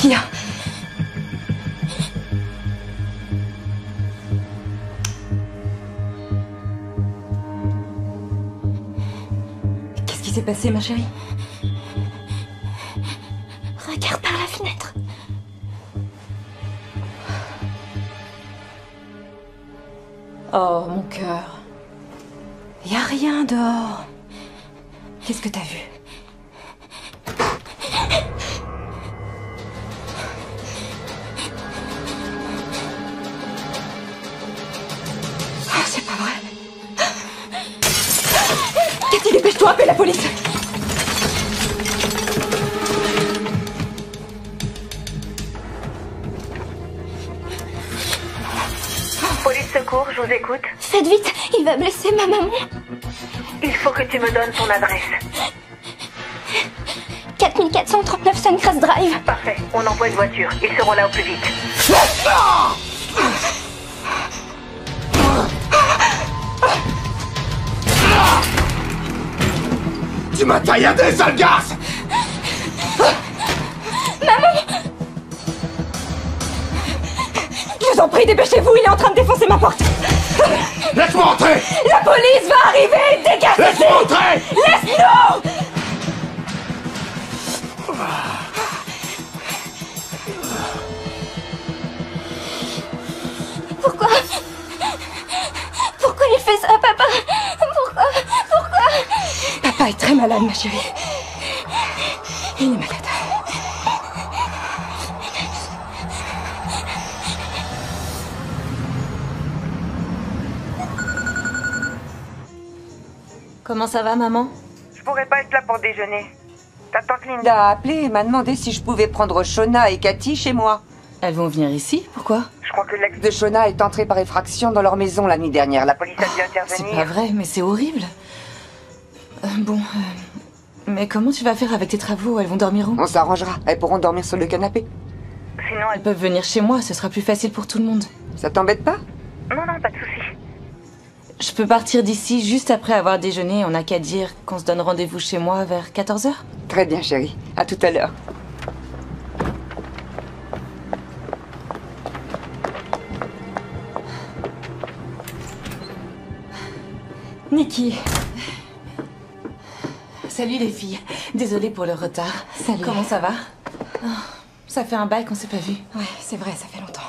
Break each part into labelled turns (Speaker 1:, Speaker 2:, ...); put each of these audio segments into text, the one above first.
Speaker 1: qu'il y a? Qu'est-ce qui s'est passé, ma chérie?
Speaker 2: Regarde par la fenêtre.
Speaker 1: Oh, mon cœur. Y a rien dehors. Qu'est-ce que t'as vu? Oh, c'est pas vrai. Cathy, dépêche-toi, appelle la police.
Speaker 3: Police secours, je vous écoute.
Speaker 2: Faites vite, il va blesser ma maman.
Speaker 3: Il faut que tu me donnes ton adresse.
Speaker 2: 4439 Suncrest Drive.
Speaker 3: Parfait, on envoie une voiture. Ils seront là au plus vite.
Speaker 4: Tu m'as tailladé, sale garce!
Speaker 1: Je vous en prie, dépêchez-vous, il est en train de défoncer ma porte.
Speaker 4: Laisse-moi entrer!
Speaker 1: La police va arriver, dégagez!
Speaker 4: Laisse-moi entrer!
Speaker 1: Laisse-nous!
Speaker 2: Pourquoi? Pourquoi il fait ça, papa? Pourquoi?
Speaker 1: Papa est très malade, ma chérie. Il est malade.
Speaker 5: Comment ça va, maman?
Speaker 3: Je pourrais pas être là pour déjeuner. Ta tante Linda.
Speaker 6: Il a appelé et m'a demandé si je pouvais prendre Shona et Cathy chez moi.
Speaker 5: Elles vont venir ici? Pourquoi?
Speaker 3: Je crois que l'ex
Speaker 6: De Shona est entré par effraction dans leur maison la nuit dernière. La
Speaker 3: police a dû
Speaker 5: C'est
Speaker 3: intervenir.
Speaker 5: pas vrai, mais c'est horrible. Mais comment tu vas faire avec tes travaux? Elles vont dormir où?
Speaker 6: On s'arrangera. Elles pourront dormir sur le canapé.
Speaker 3: Sinon,
Speaker 5: Elles peuvent venir chez moi, ce sera plus facile pour tout le monde.
Speaker 6: Ça t'embête pas?
Speaker 3: Non, pas de souci.
Speaker 5: Je peux partir d'ici juste après avoir déjeuné. On n'a qu'à dire qu'on se donne rendez-vous chez moi vers 14h.
Speaker 6: Très bien, chérie. À tout à l'heure.
Speaker 1: Nikki.
Speaker 5: Salut les filles. Désolée pour le retard.
Speaker 1: Salut.
Speaker 5: Comment ça va? Oh, ça fait un bail qu'on s'est pas vu.
Speaker 1: Ouais, c'est vrai, ça fait longtemps.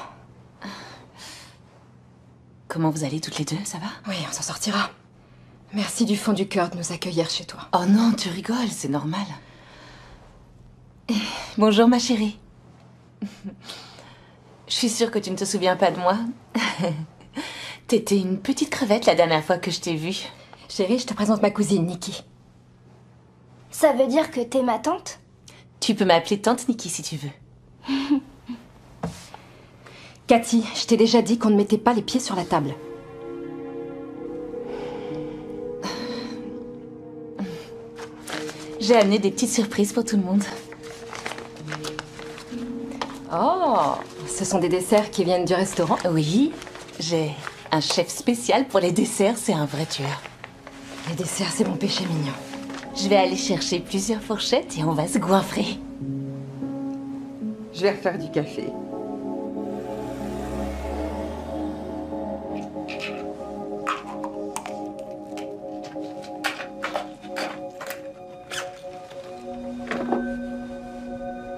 Speaker 5: Comment vous allez toutes les deux, ça va?
Speaker 1: Oui, on s'en sortira. Merci du fond du cœur de nous accueillir chez toi.
Speaker 5: Oh non, tu rigoles, c'est normal. Bonjour ma chérie. Je suis sûre que tu ne te souviens pas de moi. T'étais une petite crevette la dernière fois que je t'ai vue.
Speaker 1: Chérie, je te présente ma cousine, Nikki.
Speaker 2: Ça veut dire que t'es ma tante?
Speaker 5: Tu peux m'appeler tante Nikki si tu veux.
Speaker 1: Cathy, je t'ai déjà dit qu'on ne mettait pas les pieds sur la table.
Speaker 5: J'ai amené des petites surprises pour tout le monde.
Speaker 1: Oh, ce sont des desserts qui viennent du restaurant?
Speaker 5: Oui, j'ai un chef spécial pour les desserts, c'est un vrai tueur.
Speaker 1: Les desserts, c'est mon péché mignon.
Speaker 5: Je vais aller chercher plusieurs fourchettes et on va se goinfrer.
Speaker 6: Je vais refaire du café.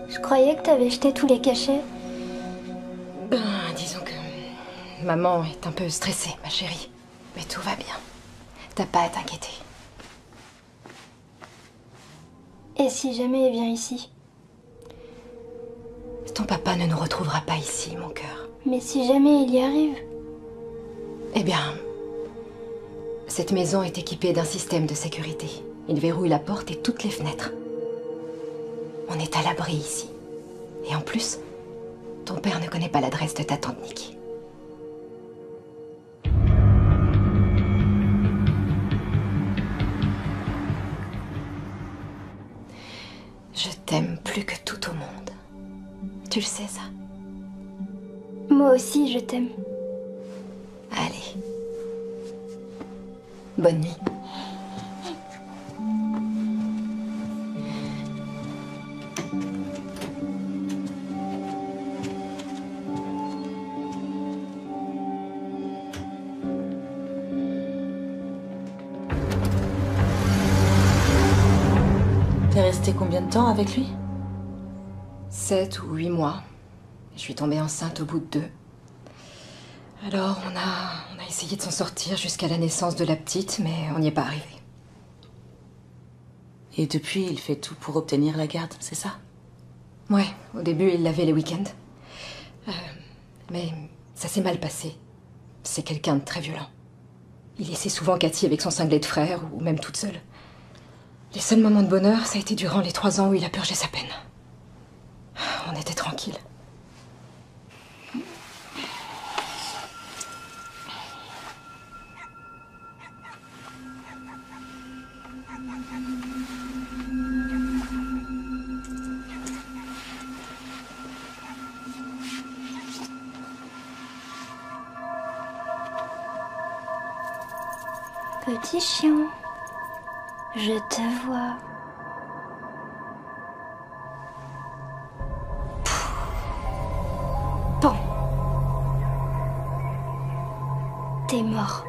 Speaker 2: Je croyais que t'avais jeté tous les cachets.
Speaker 1: Disons que maman est un peu stressée, ma chérie. Mais tout va bien. T'as pas à t'inquiéter.
Speaker 2: Et si jamais il vient ici?
Speaker 1: Ton papa ne nous retrouvera pas ici, mon cœur.
Speaker 2: Mais si jamais il y arrive?
Speaker 1: Eh bien, cette maison est équipée d'un système de sécurité. Il verrouille la porte et toutes les fenêtres. On est à l'abri ici. Et en plus, ton père ne connaît pas l'adresse de ta tante Nikki. Je t'aime plus que tout au monde. Tu le sais, ça?
Speaker 2: Moi aussi, je t'aime.
Speaker 1: Allez. Bonne nuit.
Speaker 5: resté combien de temps avec lui?
Speaker 1: 7 ou 8 mois. Je suis tombée enceinte au bout de 2. Alors, on a essayé de s'en sortir jusqu'à la naissance de la petite, mais on n'y est pas arrivé.
Speaker 5: Et depuis, il fait tout pour obtenir la garde, c'est ça?
Speaker 1: Ouais, au début, il l'avait les week-ends. Mais ça s'est mal passé. C'est quelqu'un de très violent. Il laissait souvent Cathy avec son cinglé de frère, ou même toute seule. Les seuls moments de bonheur, ça a été durant les 3 ans où il a purgé sa peine. On était tranquilles.
Speaker 2: Petit chien, je te vois. Pan. T'es mort.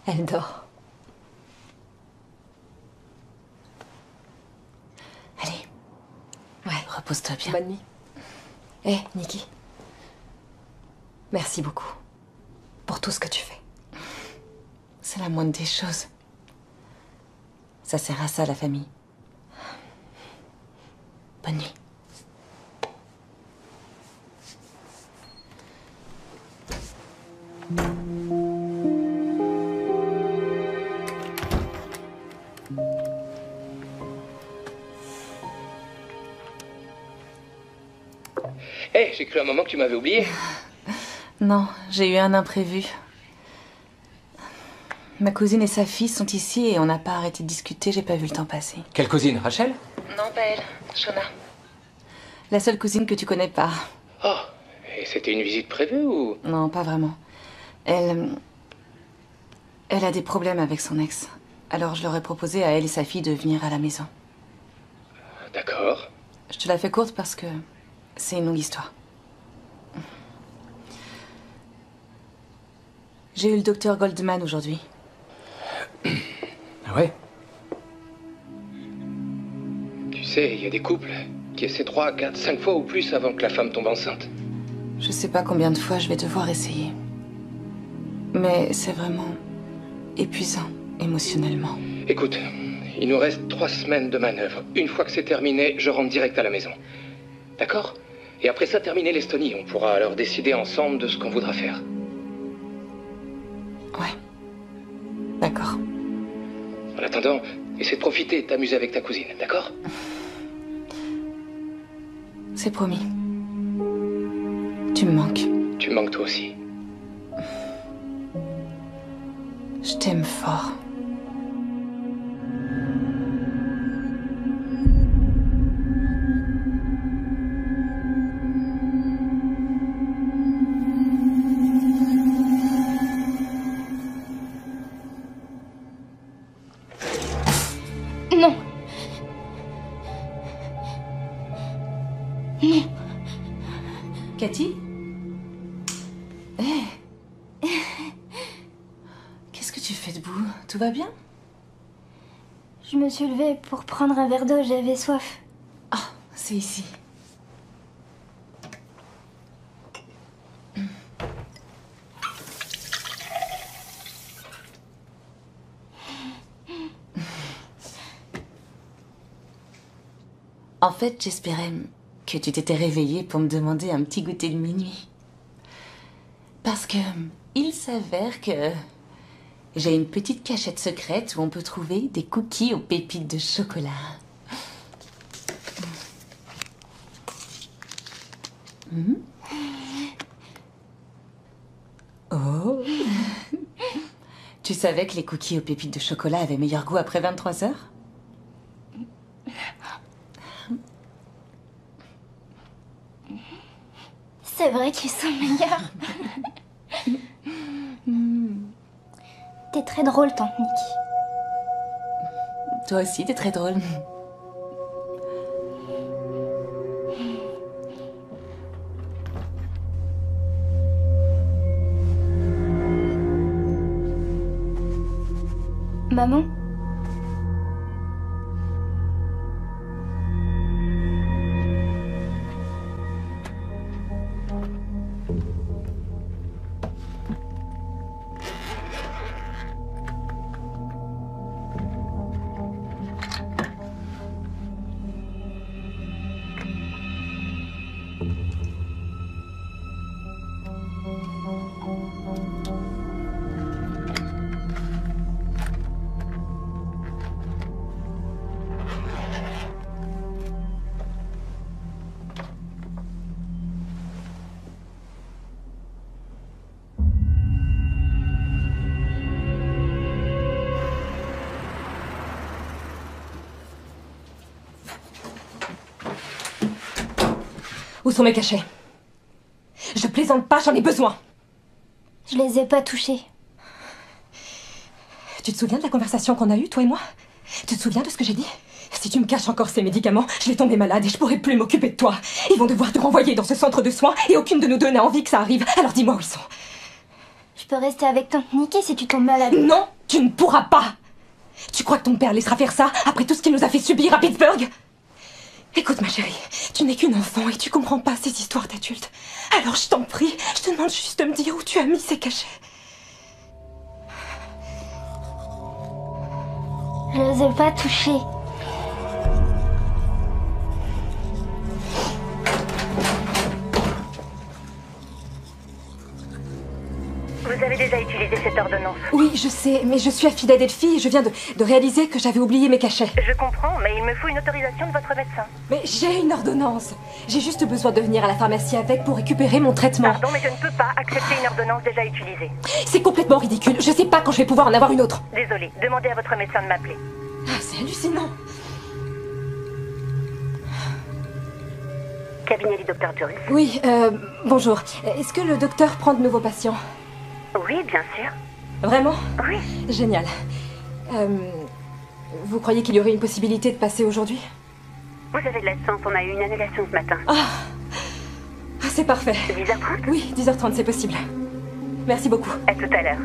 Speaker 1: Elle dort.
Speaker 5: Allez. Ouais, repose-toi bien.
Speaker 1: Bonne nuit. Hé, Nikki. Merci beaucoup. Pour tout ce que tu fais.
Speaker 5: C'est la moindre des choses. Ça sert à ça, la famille. Bonne nuit.
Speaker 7: Hé, j'ai cru un moment que tu m'avais oublié.
Speaker 5: Non, j'ai eu un imprévu. Ma cousine et sa fille sont ici et on n'a pas arrêté de discuter, j'ai pas vu le temps passer.
Speaker 7: Quelle cousine, Rachel?
Speaker 5: Non, pas elle, Shona. La seule cousine que tu connais pas.
Speaker 7: Oh, et c'était une visite prévue ou...
Speaker 5: Non, pas vraiment. Elle a des problèmes avec son ex. Alors je leur ai proposé à elle et sa fille de venir à la maison.
Speaker 7: D'accord.
Speaker 5: Je te la fais courte parce que c'est une longue histoire. J'ai eu le docteur Goldman aujourd'hui.
Speaker 7: Ah ouais? Tu sais, il y a des couples qui essaient 3, 4, 5 fois ou plus avant que la femme tombe enceinte.
Speaker 5: Je sais pas combien de fois je vais devoir essayer. Mais c'est vraiment épuisant émotionnellement.
Speaker 7: Écoute, il nous reste 3 semaines de manœuvre. Une fois que c'est terminé, je rentre direct à la maison. D'accord? Et après ça, terminer l'Estonie. On pourra alors décider ensemble de ce qu'on voudra faire.
Speaker 5: Ouais. D'accord.
Speaker 7: En attendant, essaie de profiter et de t'amuser avec ta cousine, d'accord?
Speaker 5: C'est promis. Tu me manques.
Speaker 7: Tu me manques toi aussi.
Speaker 5: Je t'aime fort.
Speaker 2: Non. Non.
Speaker 5: Cathy? Qu'est-ce que tu fais debout? Tout va bien?
Speaker 2: Je me suis levée pour prendre un verre d'eau, j'avais soif.
Speaker 5: Ah, c'est ici. En fait, j'espérais que tu t'étais réveillée pour me demander un petit goûter de minuit. Parce que il s'avère que j'ai une petite cachette secrète où on peut trouver des cookies aux pépites de chocolat. Oh. Tu savais que les cookies aux pépites de chocolat avaient meilleur goût après 23 heures?
Speaker 2: C'est vrai qu'ils sont meilleurs. T'es très drôle, tante Nikki.
Speaker 5: Toi aussi, t'es très drôle.
Speaker 2: Maman?
Speaker 1: Où sont mes cachets? Je plaisante pas, j'en ai besoin.
Speaker 2: Je les ai pas touchés.
Speaker 1: Tu te souviens de la conversation qu'on a eue, toi et moi? Tu te souviens de ce que j'ai dit? Si tu me caches encore ces médicaments, je vais tomber malade et je pourrai plus m'occuper de toi. Ils vont devoir te renvoyer dans ce centre de soins et aucune de nous deux n'a envie que ça arrive. Alors dis-moi où ils sont.
Speaker 2: Je peux rester avec tante Nikki si tu tombes malade.
Speaker 1: Non, tu ne pourras pas. Tu crois que ton père laissera faire ça après tout ce qu'il nous a fait subir à Pittsburgh? Écoute ma chérie, tu n'es qu'une enfant et tu comprends pas ces histoires d'adultes. Alors je t'en prie, je te demande juste de me dire où tu as mis ces cachets.
Speaker 2: Je les ai pas touchés.
Speaker 3: Vous avez déjà utilisé cette ordonnance.
Speaker 1: Oui, je sais, mais je suis affidée d'Elfie et je viens de réaliser que j'avais oublié mes cachets.
Speaker 3: Je comprends, mais il me faut une autorisation de votre médecin.
Speaker 1: Mais j'ai une ordonnance. J'ai juste besoin de venir à la pharmacie avec pour récupérer mon traitement.
Speaker 3: Pardon, mais je ne peux pas accepter une ordonnance déjà utilisée.
Speaker 1: C'est complètement ridicule. Je sais pas quand je vais pouvoir en avoir une autre.
Speaker 3: Désolée, demandez à votre médecin de m'appeler.
Speaker 1: Ah, c'est hallucinant.
Speaker 3: Cabinet du docteur Jones.
Speaker 1: Oui, bonjour. Est-ce que le docteur prend de nouveaux patients?
Speaker 3: Oui, bien sûr.
Speaker 1: Vraiment?
Speaker 3: Oui.
Speaker 1: Génial. Vous croyez qu'il y aurait une possibilité de passer aujourd'hui?
Speaker 3: Vous avez de la chance, on a eu une annulation ce matin.
Speaker 1: Ah, c'est parfait.
Speaker 3: 10h30?
Speaker 1: Oui, 10h30, c'est possible. Merci beaucoup.
Speaker 3: À tout à l'heure.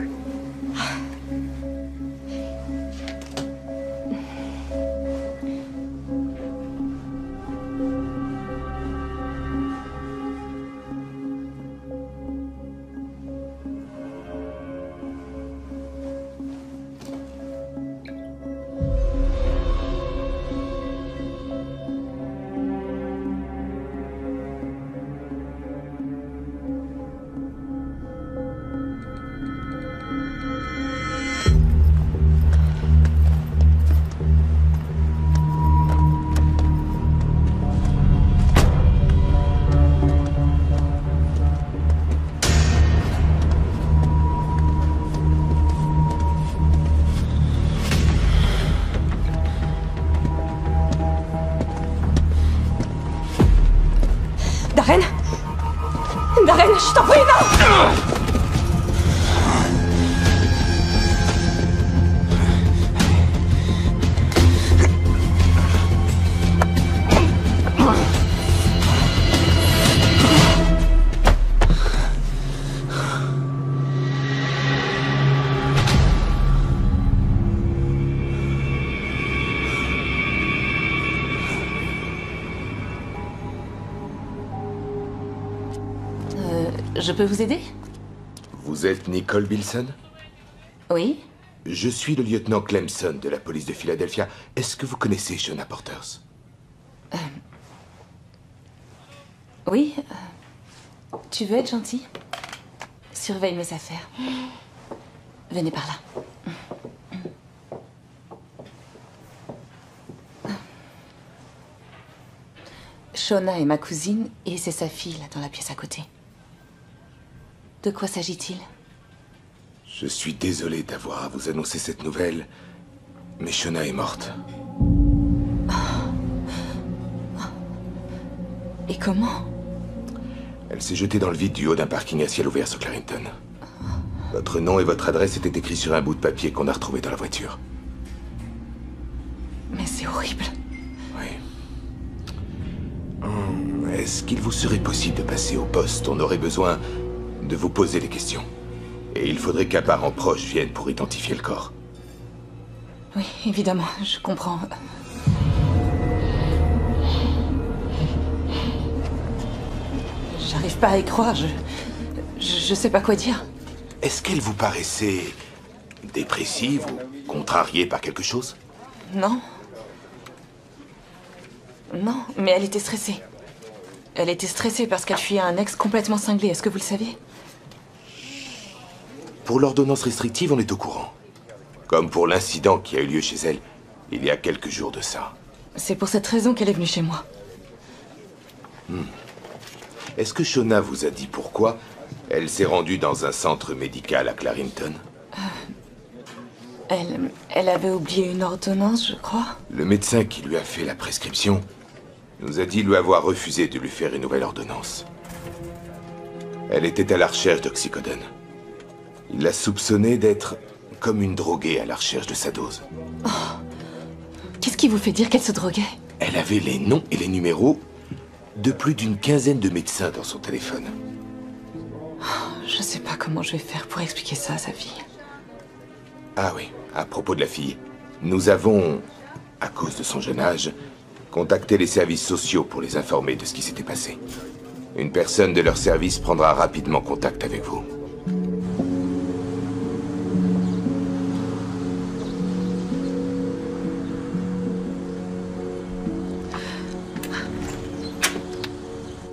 Speaker 1: Darren? Darren, je t'en prie, non!
Speaker 5: Je peux vous aider?
Speaker 4: Vous êtes Nicole Bilson?
Speaker 5: Oui?
Speaker 4: Je suis le lieutenant Clemson de la police de Philadelphia. Est-ce que vous connaissez Shona Porters?
Speaker 5: Oui. Tu veux être gentil? Surveille mes affaires. Venez par là. Shona est ma cousine et c'est sa fille, là, dans la pièce à côté. De quoi s'agit-il?
Speaker 4: Je suis désolé d'avoir à vous annoncer cette nouvelle, mais Shona est morte.
Speaker 5: Et comment?
Speaker 4: Elle s'est jetée dans le vide du haut d'un parking à ciel ouvert sur Clarington. Votre nom et votre adresse étaient écrits sur un bout de papier qu'on a retrouvé dans la voiture.
Speaker 5: Mais c'est horrible.
Speaker 4: Oui. Est-ce qu'il vous serait possible de passer au poste? On aurait besoin de vous poser des questions. Et il faudrait qu'un parent proche vienne pour identifier le corps.
Speaker 5: Oui, évidemment, je comprends. J'arrive pas à y croire, je sais pas quoi dire.
Speaker 4: Est-ce qu'elle vous paraissait dépressive ou contrariée par quelque chose?
Speaker 5: Non. Non, mais elle était stressée. Elle était stressée parce qu'elle fuyait un ex complètement cinglé, est-ce que vous le saviez?
Speaker 4: Pour l'ordonnance restrictive, on est au courant. Comme pour l'incident qui a eu lieu chez elle, il y a quelques jours de ça.
Speaker 5: C'est pour cette raison qu'elle est venue chez moi.
Speaker 4: Est-ce que Shona vous a dit pourquoi elle s'est rendue dans un centre médical à Clarington?
Speaker 5: Elle avait oublié une ordonnance, je crois.
Speaker 4: Le médecin qui lui a fait la prescription nous a dit lui avoir refusé de lui faire une nouvelle ordonnance. Elle était à la recherche d'oxycodone. Il l'a soupçonnée d'être comme une droguée à la recherche de sa dose.
Speaker 5: Oh. Qu'est-ce qui vous fait dire qu'elle se droguait?
Speaker 4: Elle avait les noms et les numéros de plus d'une quinzaine de médecins dans son téléphone.
Speaker 5: Je sais pas comment je vais faire pour expliquer ça à sa fille.
Speaker 4: Ah oui, à propos de la fille, nous avons, à cause de son jeune âge, contacté les services sociaux pour les informer de ce qui s'était passé. Une personne de leur service prendra rapidement contact avec vous.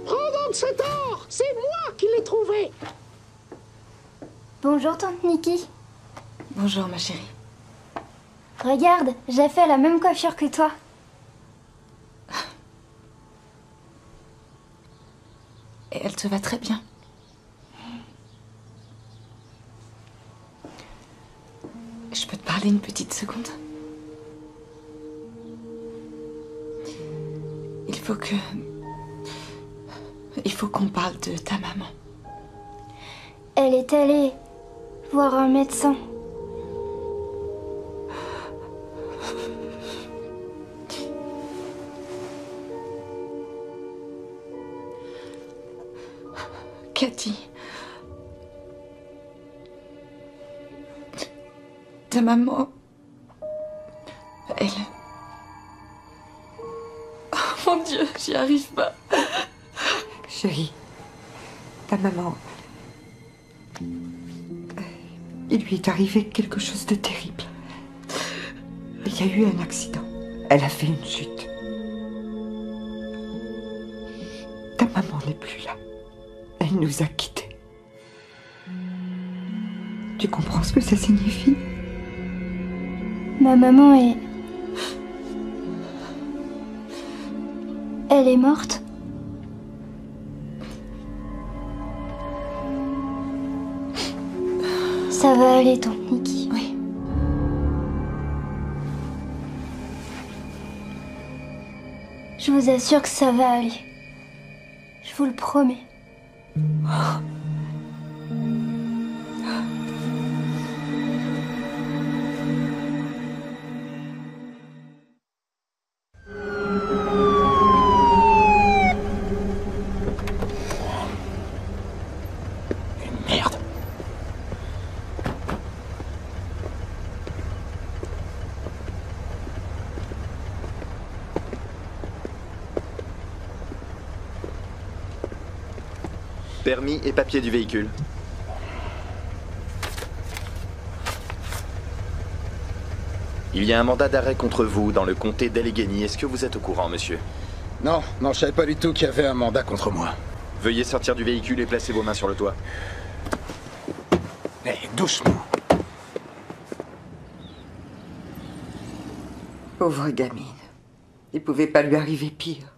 Speaker 8: Prends donc cet or! C'est moi qui l'ai trouvé!
Speaker 2: Bonjour, tante Nikki.
Speaker 5: Bonjour, ma chérie.
Speaker 2: Regarde, j'ai fait la même coiffure que toi.
Speaker 5: Et elle te va très bien. Je peux te parler une petite seconde? Il faut qu'on parle de ta maman.
Speaker 2: Elle est allée voir un médecin.
Speaker 5: Cathy. Ta maman. Elle. Oh mon Dieu, j'y arrive pas.
Speaker 9: Chérie, ta maman... Il lui est arrivé quelque chose de terrible. Il y a eu un accident. Elle a fait une chute. Ta maman n'est plus là. Elle nous a quittés. Tu comprends ce que ça signifie?
Speaker 2: Ma maman est... Elle est morte. Ça va aller, tante Nikki.
Speaker 5: Oui.
Speaker 2: Je vous assure que ça va aller. Je vous le promets.
Speaker 8: Merde.
Speaker 10: Permis et papier du véhicule. Il y a un mandat d'arrêt contre vous dans le comté d'Allegheny. Est-ce que vous êtes au courant, monsieur?
Speaker 11: Non, je savais pas du tout qu'il y avait un mandat contre moi.
Speaker 10: Veuillez sortir du véhicule et placer vos mains sur le toit.
Speaker 11: Doucement.
Speaker 9: Pauvre gamine. Il pouvait pas lui arriver pire.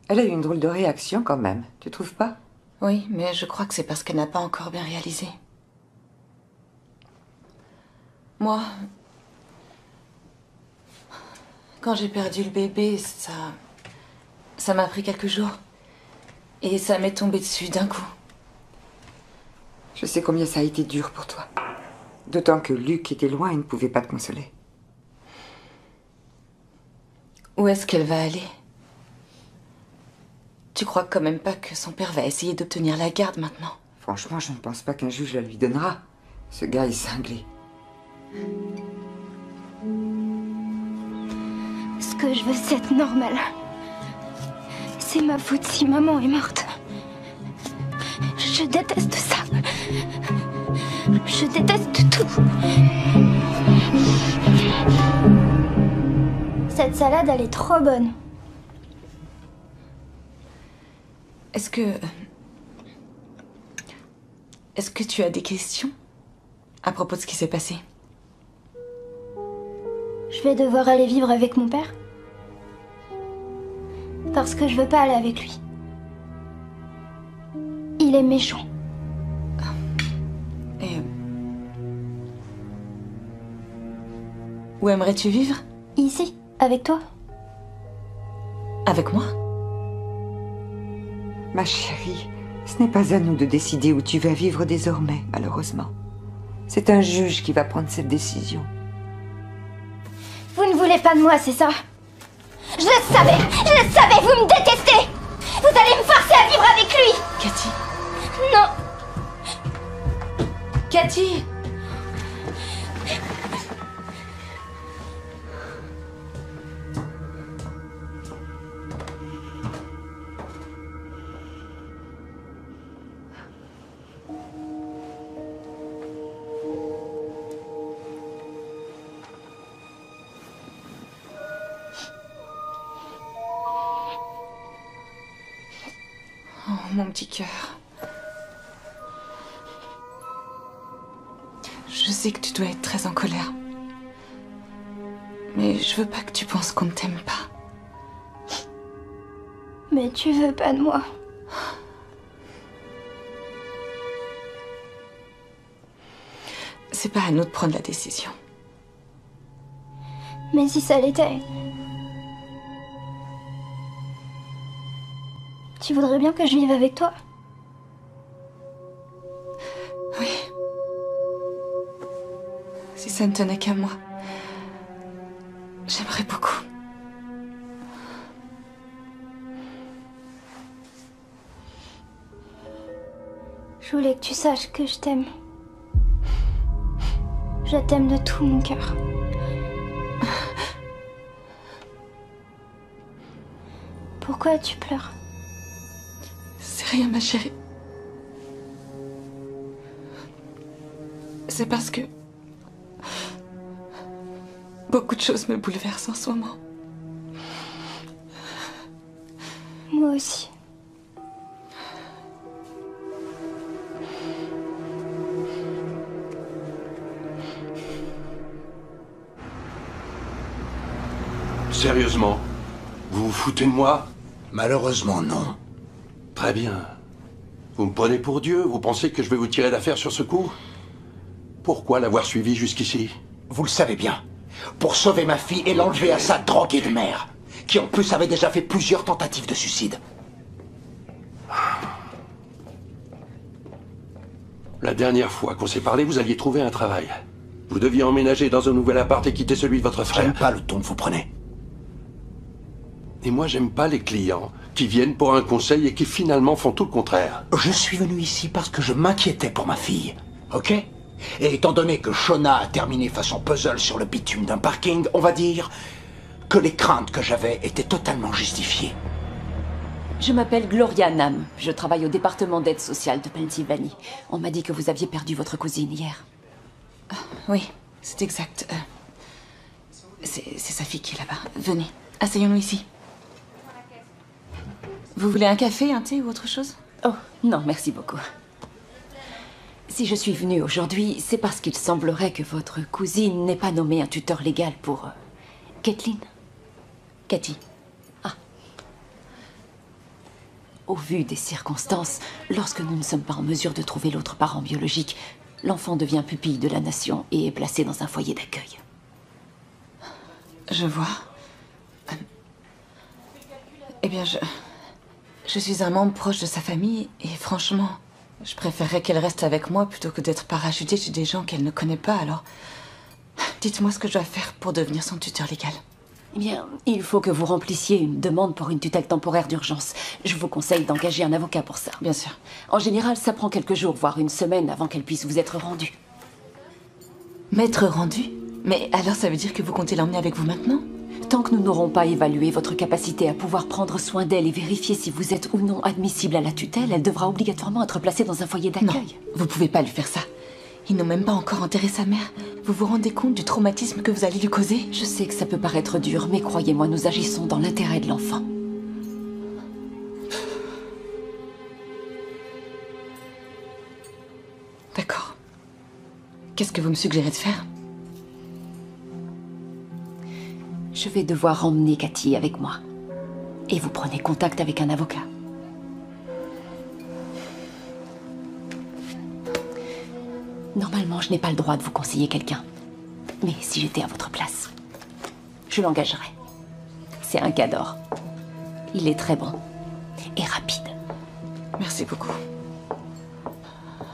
Speaker 9: Elle a eu une drôle de réaction quand même, tu trouves pas?
Speaker 5: Oui, mais je crois que c'est parce qu'elle n'a pas encore bien réalisé. Moi, quand j'ai perdu le bébé, ça m'a pris quelques jours. Et ça m'est tombé dessus d'un coup.
Speaker 9: Je sais combien ça a été dur pour toi. D'autant que Luc était loin et ne pouvait pas te consoler.
Speaker 5: Où est-ce qu'elle va aller? Tu crois quand même pas que son père va essayer d'obtenir la garde maintenant?
Speaker 9: Franchement, je ne pense pas qu'un juge la lui donnera. Ce gars est cinglé.
Speaker 2: Ce que je veux, c'est être normale. C'est ma faute si maman est morte. Je déteste ça. Je déteste tout. Cette salade, elle est trop bonne.
Speaker 5: Est-ce que tu as des questions à propos de ce qui s'est passé?
Speaker 2: Je vais devoir aller vivre avec mon père. Parce que je veux pas aller avec lui. Il est méchant.
Speaker 5: Et... où aimerais-tu vivre?
Speaker 2: Ici, avec toi.
Speaker 5: Avec moi?
Speaker 9: Ma chérie, ce n'est pas à nous de décider où tu vas vivre désormais, malheureusement. C'est un juge qui va prendre cette décision.
Speaker 2: Vous ne voulez pas de moi, c'est ça? Je le savais, vous me détestez! Vous allez me forcer à vivre avec lui!
Speaker 5: Cathy.
Speaker 2: Non!
Speaker 5: Cathy! Oh, mon petit cœur. Je sais que tu dois être très en colère. Mais je veux pas que tu penses qu'on ne t'aime pas.
Speaker 2: Mais tu veux pas de moi.
Speaker 5: C'est pas à nous de prendre la décision.
Speaker 2: Mais si ça l'était... Tu voudrais bien que je vive avec toi?
Speaker 5: Oui. Si ça ne tenait qu'à moi, j'aimerais beaucoup.
Speaker 2: Je voulais que tu saches que je t'aime. Je t'aime de tout mon cœur. Pourquoi tu pleures?
Speaker 5: C'est rien, ma chérie. C'est parce que... beaucoup de choses me bouleversent en ce moment.
Speaker 2: Moi aussi.
Speaker 12: Sérieusement? Vous vous foutez de moi?
Speaker 11: Malheureusement, non.
Speaker 12: Très bien. Vous me prenez pour Dieu? Vous pensez que je vais vous tirer d'affaire sur ce coup? Pourquoi l'avoir suivi jusqu'ici?
Speaker 11: Vous le savez bien. Pour sauver ma fille et l'enlever à sa droguée de mère, qui en plus avait déjà fait plusieurs tentatives de suicide.
Speaker 12: La dernière fois qu'on s'est parlé, vous alliez trouver un travail. Vous deviez emménager dans un nouvel appart et quitter celui de votre frère.
Speaker 11: J'aime pas le ton que vous prenez.
Speaker 12: Et moi, j'aime pas les clients qui viennent pour un conseil et qui finalement font tout le contraire.
Speaker 11: Je suis venu ici parce que je m'inquiétais pour ma fille, ok? Et étant donné que Shona a terminé façon puzzle sur le bitume d'un parking, on va dire que les craintes que j'avais étaient totalement justifiées.
Speaker 1: Je m'appelle Gloria Nam. Je travaille au département d'aide sociale de Pennsylvanie. On m'a dit que vous aviez perdu votre cousine hier.
Speaker 5: Oui, c'est exact. C'est sa fille qui est là-bas. Venez, asseyons-nous ici. Vous voulez un café, un thé ou autre chose?
Speaker 1: Oh, non, merci beaucoup. Si je suis venue aujourd'hui, c'est parce qu'il semblerait que votre cousine n'ait pas nommé un tuteur légal pour... Kathleen? Cathy. Ah. Au vu des circonstances, lorsque nous ne sommes pas en mesure de trouver l'autre parent biologique, l'enfant devient pupille de la nation et est placé dans un foyer d'accueil.
Speaker 5: Je vois. Eh bien, je suis un membre proche de sa famille et franchement, je préférerais qu'elle reste avec moi plutôt que d'être parachutée chez des gens qu'elle ne connaît pas, alors... Dites-moi ce que je dois faire pour devenir son tuteur légal.
Speaker 1: Eh bien, il faut que vous remplissiez une demande pour une tutelle temporaire d'urgence. Je vous conseille d'engager un avocat pour ça.
Speaker 5: Bien sûr.
Speaker 1: En général, ça prend quelques jours, voire une semaine avant qu'elle puisse vous être rendue.
Speaker 5: Maître rendu? Mais alors ça veut dire que vous comptez l'emmener avec vous maintenant?
Speaker 13: Tant que nous n'aurons pas évalué votre capacité à pouvoir prendre soin d'elle et vérifier si vous êtes ou non admissible à la tutelle, elle devra obligatoirement être placée dans un foyer d'accueil.
Speaker 5: Non, vous pouvez pas lui faire ça. Ils n'ont même pas encore enterré sa mère. Vous vous rendez compte du traumatisme que vous allez lui causer?
Speaker 13: Je sais que ça peut paraître dur, mais croyez-moi, nous agissons dans l'intérêt de l'enfant.
Speaker 5: D'accord. Qu'est-ce que vous me suggérez de faire?
Speaker 13: Je vais devoir emmener Cathy avec moi. Et vous prenez contact avec un avocat. Normalement, je n'ai pas le droit de vous conseiller quelqu'un. Mais si j'étais à votre place, je l'engagerais. C'est un cador. Il est très bon. Et rapide.
Speaker 5: Merci beaucoup.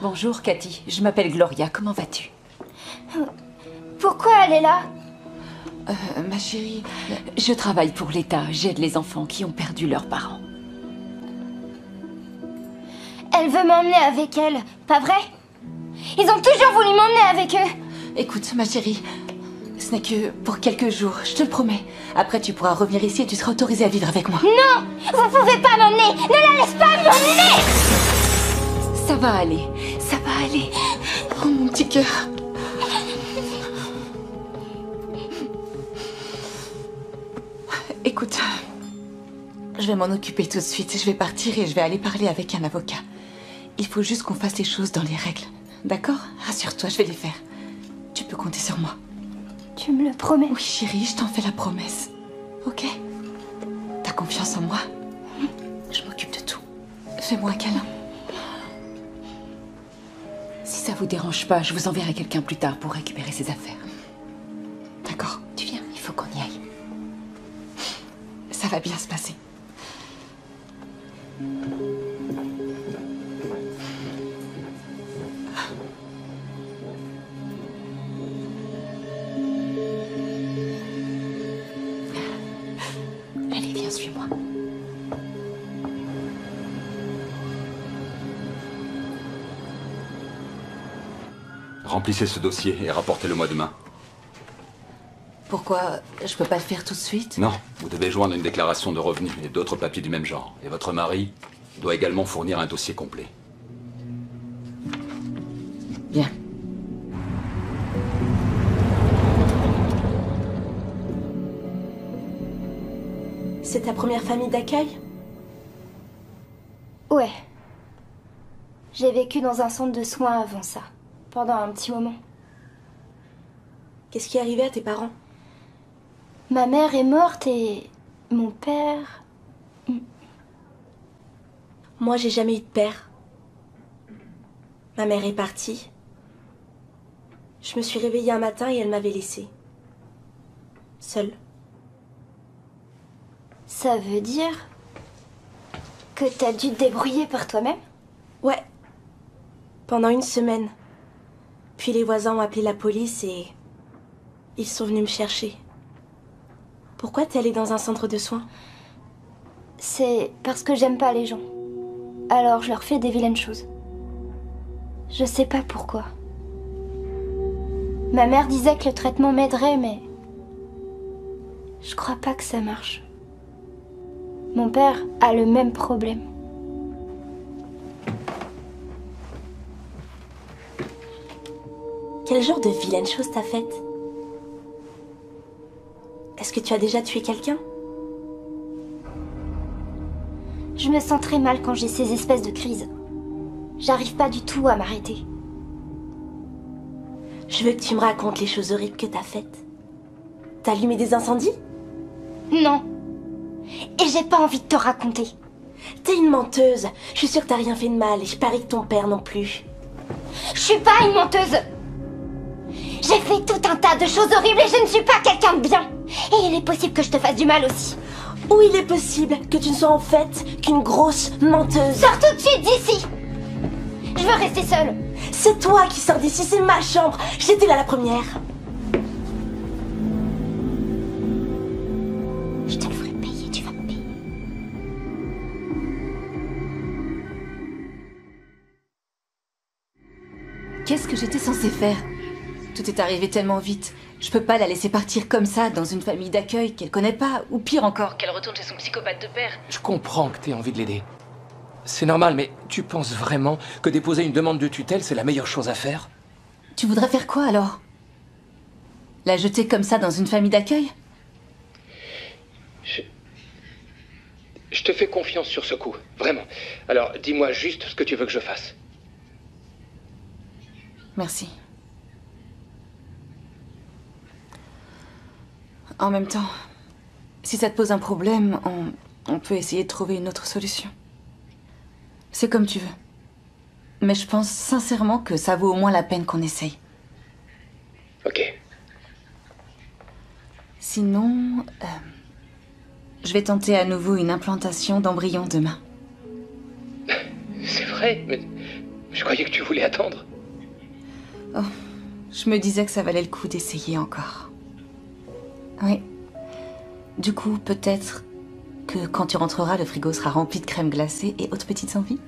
Speaker 13: Bonjour, Cathy. Je m'appelle Gloria. Comment vas-tu?
Speaker 2: Pourquoi elle est là?
Speaker 5: Ma chérie...
Speaker 13: Je travaille pour l'État. J'aide les enfants qui ont perdu leurs parents.
Speaker 2: Elle veut m'emmener avec elle, pas vrai? Ils ont toujours voulu m'emmener avec eux.
Speaker 5: Écoute, ma chérie, ce n'est que pour quelques jours, je te le promets. Après, tu pourras revenir ici et tu seras autorisée à vivre avec moi.
Speaker 2: Non! Vous pouvez pas m'emmener! Ne la laisse pas m'emmener!
Speaker 13: Ça va aller. Ça va aller.
Speaker 5: Oh, mon petit cœur. Écoute, je vais m'en occuper tout de suite. Je vais partir et je vais aller parler avec un avocat. Il faut juste qu'on fasse les choses dans les règles. D'accord? Rassure-toi, je vais les faire. Tu peux compter sur moi.
Speaker 2: Tu me le promets?
Speaker 5: Oui, chérie, je t'en fais la promesse. Ok? T'as confiance en moi? Je m'occupe de tout. Fais-moi un câlin.
Speaker 13: Si ça vous dérange pas, je vous enverrai quelqu'un plus tard pour récupérer ses affaires.
Speaker 5: D'accord.
Speaker 13: Tu viens, il faut qu'on y aille.
Speaker 5: Ça va bien se passer.
Speaker 13: Allez, viens, suis-moi.
Speaker 14: Remplissez ce dossier et rapportez-le-moi demain.
Speaker 5: Pourquoi je peux pas le faire tout de suite?
Speaker 14: Non, vous devez joindre une déclaration de revenus et d'autres papiers du même genre. Et votre mari doit également fournir un dossier complet.
Speaker 5: Bien.
Speaker 15: C'est ta première famille d'accueil?
Speaker 2: Ouais. J'ai vécu dans un centre de soins avant ça, pendant un petit moment.
Speaker 15: Qu'est-ce qui est arrivé à tes parents?
Speaker 2: Ma mère est morte et mon père...
Speaker 15: Moi, j'ai jamais eu de père. Ma mère est partie. Je me suis réveillée un matin et elle m'avait laissée. Seule.
Speaker 2: Ça veut dire que t'as dû te débrouiller par toi-même?
Speaker 15: Ouais. Pendant une semaine. Puis les voisins ont appelé la police et... ils sont venus me chercher. Pourquoi t'es allée dans un centre de soins?
Speaker 2: C'est parce que j'aime pas les gens. Alors je leur fais des vilaines choses. Je sais pas pourquoi. Ma mère disait que le traitement m'aiderait, mais... je crois pas que ça marche. Mon père a le même problème.
Speaker 15: Quel genre de vilaine chose t'as faite? Est-ce que tu as déjà tué quelqu'un?
Speaker 2: Je me sens très mal quand j'ai ces espèces de crises. J'arrive pas du tout à m'arrêter.
Speaker 15: Je veux que tu me racontes les choses horribles que t'as faites. T'as allumé des incendies?
Speaker 2: Non. Et j'ai pas envie de te raconter.
Speaker 15: T'es une menteuse. Je suis sûre que t'as rien fait de mal et je parie que ton père non plus.
Speaker 2: Je suis pas une menteuse. J'ai fait tout un tas de choses horribles et je ne suis pas quelqu'un de bien. Et il est possible que je te fasse du mal aussi.
Speaker 15: Ou il est possible que tu ne sois en fait qu'une grosse menteuse.
Speaker 2: Sors tout de suite d'ici. Je veux rester seule.
Speaker 15: C'est toi qui sors d'ici, c'est ma chambre. J'étais là la première.
Speaker 2: Je te le ferai payer, tu vas me payer.
Speaker 5: Qu'est-ce que j'étais censée faire? Tout est arrivé tellement vite. Je peux pas la laisser partir comme ça, dans une famille d'accueil qu'elle connaît pas, ou pire encore, qu'elle retourne chez son psychopathe de père.
Speaker 16: Je comprends que t'aies envie de l'aider. C'est normal, mais tu penses vraiment que déposer une demande de tutelle, c'est la meilleure chose à faire?
Speaker 5: Tu voudrais faire quoi alors? La jeter comme ça dans une famille d'accueil?
Speaker 7: Je te fais confiance sur ce coup, vraiment. Alors, dis-moi juste ce que tu veux que je fasse.
Speaker 5: Merci. En même temps, si ça te pose un problème, on peut essayer de trouver une autre solution. C'est comme tu veux. Mais je pense sincèrement que ça vaut au moins la peine qu'on essaye.
Speaker 7: Ok.
Speaker 5: Sinon, je vais tenter à nouveau une implantation d'embryon demain.
Speaker 7: C'est vrai, mais je croyais que tu voulais attendre.
Speaker 5: Oh, je me disais que ça valait le coup d'essayer encore. Oui. Du coup, peut-être que quand tu rentreras, le frigo sera rempli de crème glacée et autres petites envies.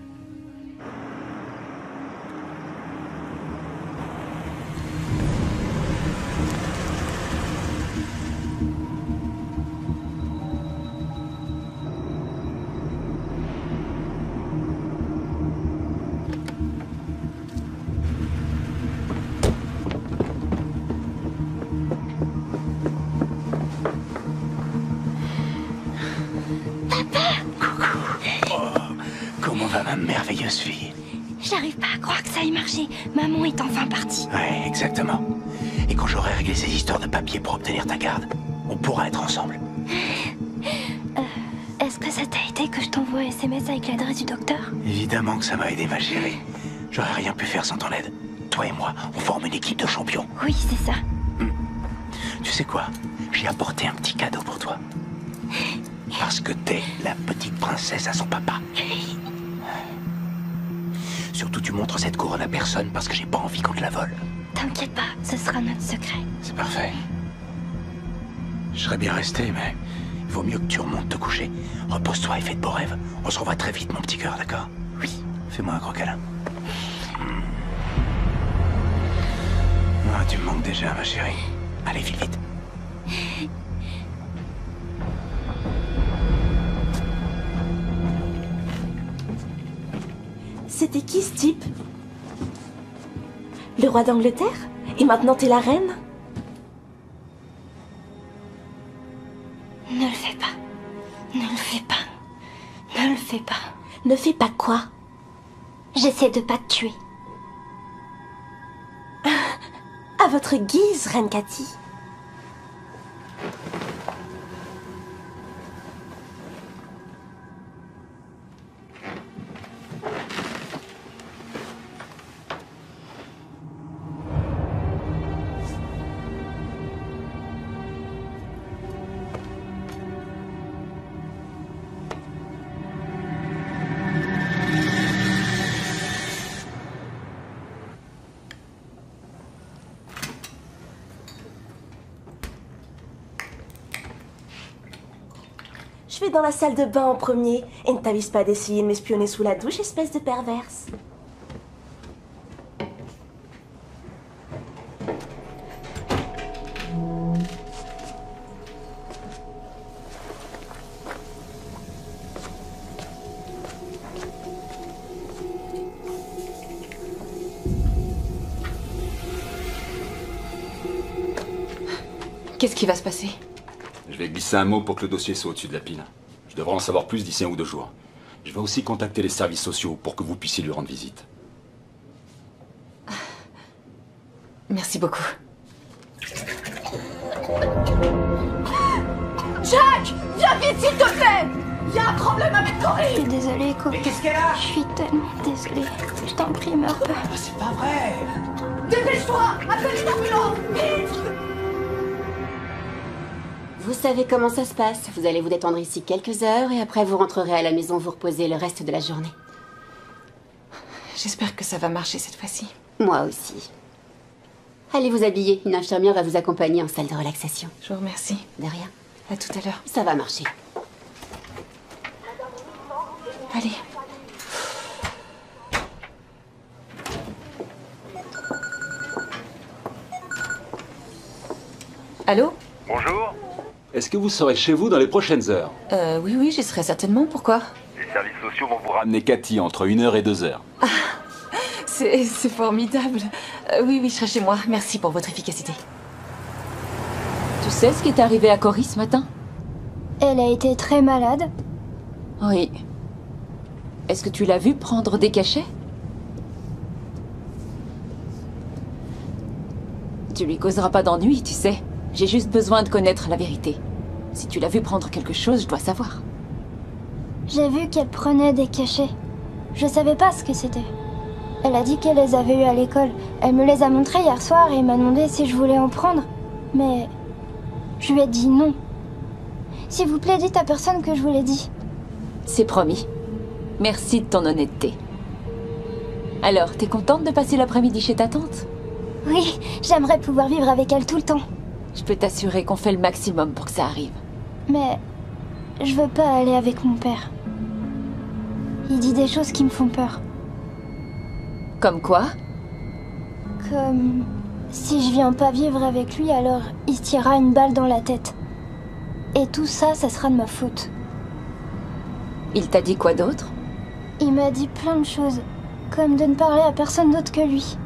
Speaker 11: Merveilleuse fille.
Speaker 2: J'arrive pas à croire que ça ait marché. Maman est enfin partie.
Speaker 11: Ouais, exactement. Et quand j'aurai réglé ces histoires de papier pour obtenir ta garde, on pourra être ensemble.
Speaker 2: Est-ce que ça t'a aidé que je t'envoie un SMS avec l'adresse du docteur?
Speaker 11: Évidemment que ça m'a aidé, ma chérie. J'aurais rien pu faire sans ton aide. Toi et moi, on forme une équipe de champions.
Speaker 2: Oui, c'est ça.
Speaker 11: Tu sais quoi? J'ai apporté un petit cadeau pour toi. Parce que t'es la petite princesse à son papa. Surtout, tu montres cette couronne à personne parce que j'ai pas envie qu'on te la vole.
Speaker 2: T'inquiète pas, ce sera notre secret.
Speaker 11: C'est parfait. Je serais bien resté, mais il vaut mieux que tu remontes te coucher. Repose-toi et fais de beaux rêves. On se revoit très vite, mon petit cœur, d'accord?
Speaker 2: Oui.
Speaker 11: Fais-moi un gros câlin. Ah, tu me manques déjà, ma chérie. Allez, file vite.
Speaker 15: C'était qui ce type? Le roi d'Angleterre? Et maintenant t'es la reine?
Speaker 2: Ne le fais pas. Ne le fais pas. Ne le fais pas.
Speaker 15: Ne fais pas quoi?
Speaker 2: J'essaie de pas te tuer.
Speaker 15: À votre guise, reine Cathy. Je vais dans la salle de bain en premier et ne t'avise pas d'essayer de m'espionner sous la douche, espèce de perverse.
Speaker 5: Qu'est-ce qui va se passer?
Speaker 14: Je vais glisser un mot pour que le dossier soit au-dessus de la pile. Je devrais en savoir plus d'ici 1 ou 2 jours. Je vais aussi contacter les services sociaux pour que vous puissiez lui rendre visite.
Speaker 5: Merci beaucoup.
Speaker 17: Jack! Viens vite, s'il te plaît! Il y a un problème avec Cory!
Speaker 2: Je suis désolée, Cory.
Speaker 17: Qu'est-ce qu'elle a?
Speaker 2: Je suis tellement désolée. Je t'en prie, meurs pas.
Speaker 17: C'est pas vrai! Dépêche-toi! Appelle une ambulance! Vite!
Speaker 18: Vous savez comment ça se passe. Vous allez vous détendre ici quelques heures et après vous rentrerez à la maison vous reposer le reste de la journée.
Speaker 5: J'espère que ça va marcher cette fois-ci.
Speaker 18: Moi aussi. Allez vous habiller. Une infirmière va vous accompagner en salle de relaxation.
Speaker 5: Je vous remercie.
Speaker 18: De rien.
Speaker 5: À tout à l'heure.
Speaker 18: Ça va marcher.
Speaker 5: Allez. Allô?
Speaker 7: Bonjour.
Speaker 14: Est-ce que vous serez chez vous dans les prochaines heures?
Speaker 5: Oui, j'y serai certainement. Pourquoi?
Speaker 7: Les services sociaux vont vous
Speaker 14: Ramenez Cathy entre 1h et 2h.
Speaker 5: C'est formidable. Oui, je serai chez moi. Merci pour votre efficacité.
Speaker 13: Tu sais ce qui est arrivé à Cory ce matin?
Speaker 2: Elle a été très malade.
Speaker 13: Oui. Est-ce que tu l'as vue prendre des cachets? Tu lui causeras pas d'ennui, tu sais. J'ai juste besoin de connaître la vérité. Si tu l'as vue prendre quelque chose, je dois savoir.
Speaker 2: J'ai vu qu'elle prenait des cachets. Je savais pas ce que c'était. Elle a dit qu'elle les avait eus à l'école. Elle me les a montrés hier soir et m'a demandé si je voulais en prendre. Mais je lui ai dit non. S'il vous plaît, dites à personne que je vous l'ai dit.
Speaker 13: C'est promis. Merci de ton honnêteté. Alors, t'es contente de passer l'après-midi chez ta tante?
Speaker 2: Oui, j'aimerais pouvoir vivre avec elle tout le temps.
Speaker 13: Je peux t'assurer qu'on fait le maximum pour que ça arrive.
Speaker 2: Mais je veux pas aller avec mon père. Il dit des choses qui me font peur.
Speaker 13: Comme quoi?
Speaker 2: Comme si je viens pas vivre avec lui, alors il se tirera une balle dans la tête. Et tout ça, ça sera de ma faute.
Speaker 13: Il t'a dit quoi d'autre?
Speaker 2: Il m'a dit plein de choses, comme de ne parler à personne d'autre que lui.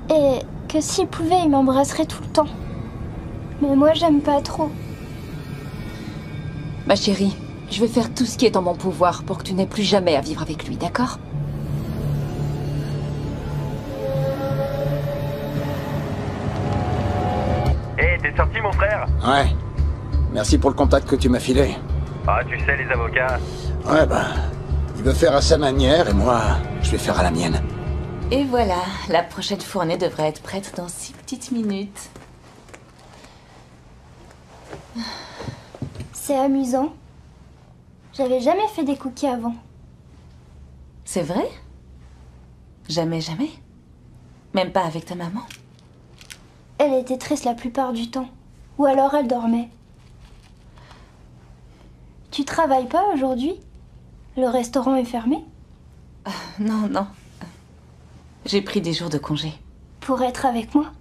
Speaker 2: Et que s'il pouvait, il m'embrasserait tout le temps. Mais moi, j'aime pas trop.
Speaker 13: Ma chérie, je vais faire tout ce qui est en mon pouvoir pour que tu n'aies plus jamais à vivre avec lui, d'accord?
Speaker 7: Hé, t'es sorti, mon frère?
Speaker 11: Ouais. Merci pour le contact que tu m'as filé.
Speaker 7: Ah, tu sais, les avocats.
Speaker 11: Ouais, il veut faire à sa manière et moi, je vais faire à la mienne.
Speaker 5: Et voilà, la prochaine fournée devrait être prête dans 6 petites minutes.
Speaker 2: C'est amusant. J'avais jamais fait des cookies avant.
Speaker 5: C'est vrai? Jamais? Même pas avec ta maman?
Speaker 2: Elle était triste la plupart du temps. Ou alors elle dormait. Tu travailles pas aujourd'hui? Le restaurant est fermé?
Speaker 5: Non. J'ai pris des jours de congé.
Speaker 2: Pour être avec moi?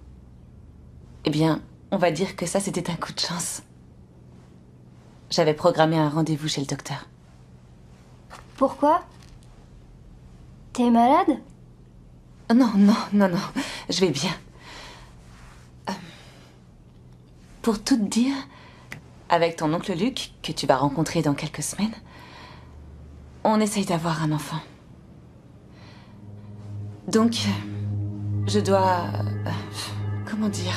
Speaker 5: Eh bien, on va dire que ça, c'était un coup de chance. J'avais programmé un rendez-vous chez le docteur.
Speaker 2: Pourquoi? T'es malade?
Speaker 5: Non. Je vais bien. Pour tout te dire, avec ton oncle Luc, que tu vas rencontrer dans quelques semaines, on essaye d'avoir un enfant. Donc, je dois... comment dire...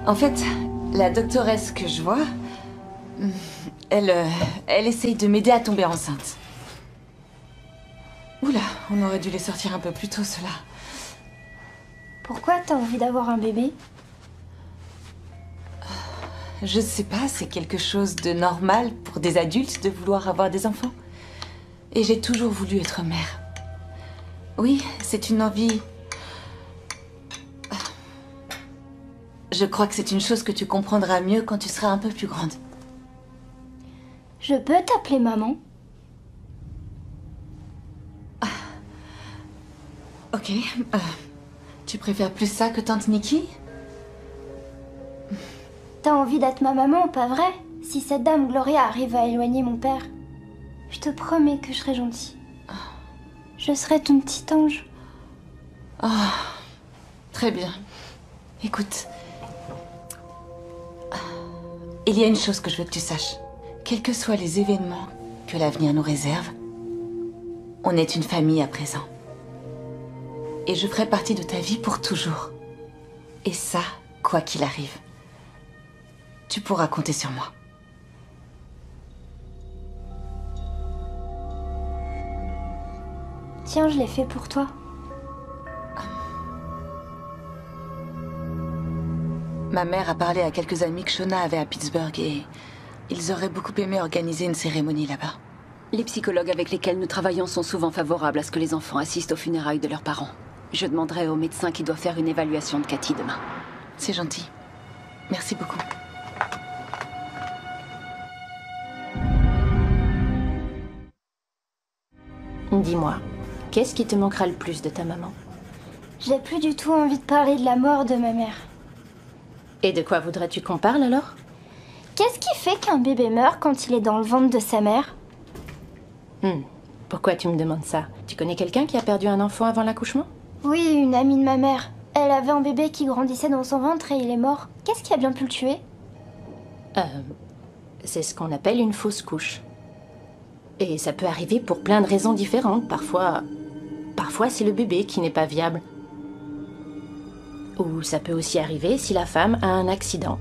Speaker 5: en fait, la doctoresse que je vois, elle essaye de m'aider à tomber enceinte. Oula, on aurait dû les sortir un peu plus tôt, ceux-là.
Speaker 2: Pourquoi t'as envie d'avoir un bébé?
Speaker 5: Je sais pas, c'est quelque chose de normal pour des adultes de vouloir avoir des enfants. Et j'ai toujours voulu être mère. Oui, c'est une envie... Je crois que c'est une chose que tu comprendras mieux quand tu seras un peu plus grande.
Speaker 2: Je peux t'appeler maman?
Speaker 5: Ok. Tu préfères plus ça que tante Nikki?
Speaker 2: T'as envie d'être ma maman, pas vrai? Si cette dame Gloria arrive à éloigner mon père, je te promets que je serai gentille. Je serai ton petit ange.
Speaker 5: Très bien. Écoute, il y a une chose que je veux que tu saches. Quels que soient les événements que l'avenir nous réserve, on est une famille à présent. Et je ferai partie de ta vie pour toujours. Et ça, quoi qu'il arrive, tu pourras compter sur moi.
Speaker 2: Tiens, je l'ai fait pour toi.
Speaker 5: Ma mère a parlé à quelques amis que Shona avait à Pittsburgh et ils auraient beaucoup aimé organiser une cérémonie là-bas.
Speaker 13: Les psychologues avec lesquels nous travaillons sont souvent favorables à ce que les enfants assistent aux funérailles de leurs parents. Je demanderai au médecin qui doit faire une évaluation de Cathy demain.
Speaker 5: C'est gentil. Merci beaucoup.
Speaker 15: Dis-moi, qu'est-ce qui te manquera le plus de ta maman?
Speaker 2: J'ai plus du tout envie de parler de la mort de ma mère.
Speaker 13: Et de quoi voudrais-tu qu'on parle alors?
Speaker 2: Qu'est-ce qui fait qu'un bébé meurt quand il est dans le ventre de sa mère?
Speaker 13: Pourquoi tu me demandes ça? Tu connais quelqu'un qui a perdu un enfant avant l'accouchement?
Speaker 2: Oui, une amie de ma mère. Elle avait un bébé qui grandissait dans son ventre et il est mort. Qu'est-ce qui a bien pu le tuer?
Speaker 13: C'est ce qu'on appelle une fausse couche. Et ça peut arriver pour plein de raisons différentes. Parfois c'est le bébé qui n'est pas viable. Ou ça peut aussi arriver si la femme a un accident.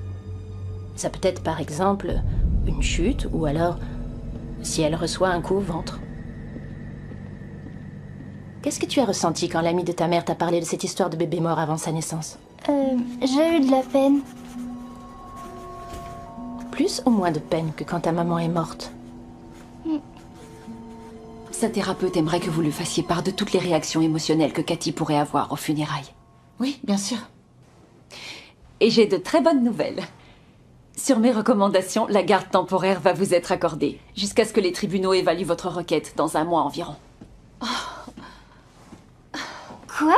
Speaker 13: Ça peut être par exemple une chute ou alors si elle reçoit un coup au ventre. Qu'est-ce que tu as ressenti quand l'ami de ta mère t'a parlé de cette histoire de bébé mort avant sa naissance?
Speaker 2: J'ai eu de la peine.
Speaker 13: Plus ou moins de peine que quand ta maman est morte?
Speaker 1: Sa thérapeute aimerait que vous lui fassiez part de toutes les réactions émotionnelles que Cathy pourrait avoir aux funérailles.
Speaker 13: Oui, bien sûr.
Speaker 1: Et j'ai de très bonnes nouvelles. Sur mes recommandations, la garde temporaire va vous être accordée, jusqu'à ce que les tribunaux évaluent votre requête dans 1 mois environ.
Speaker 2: Quoi?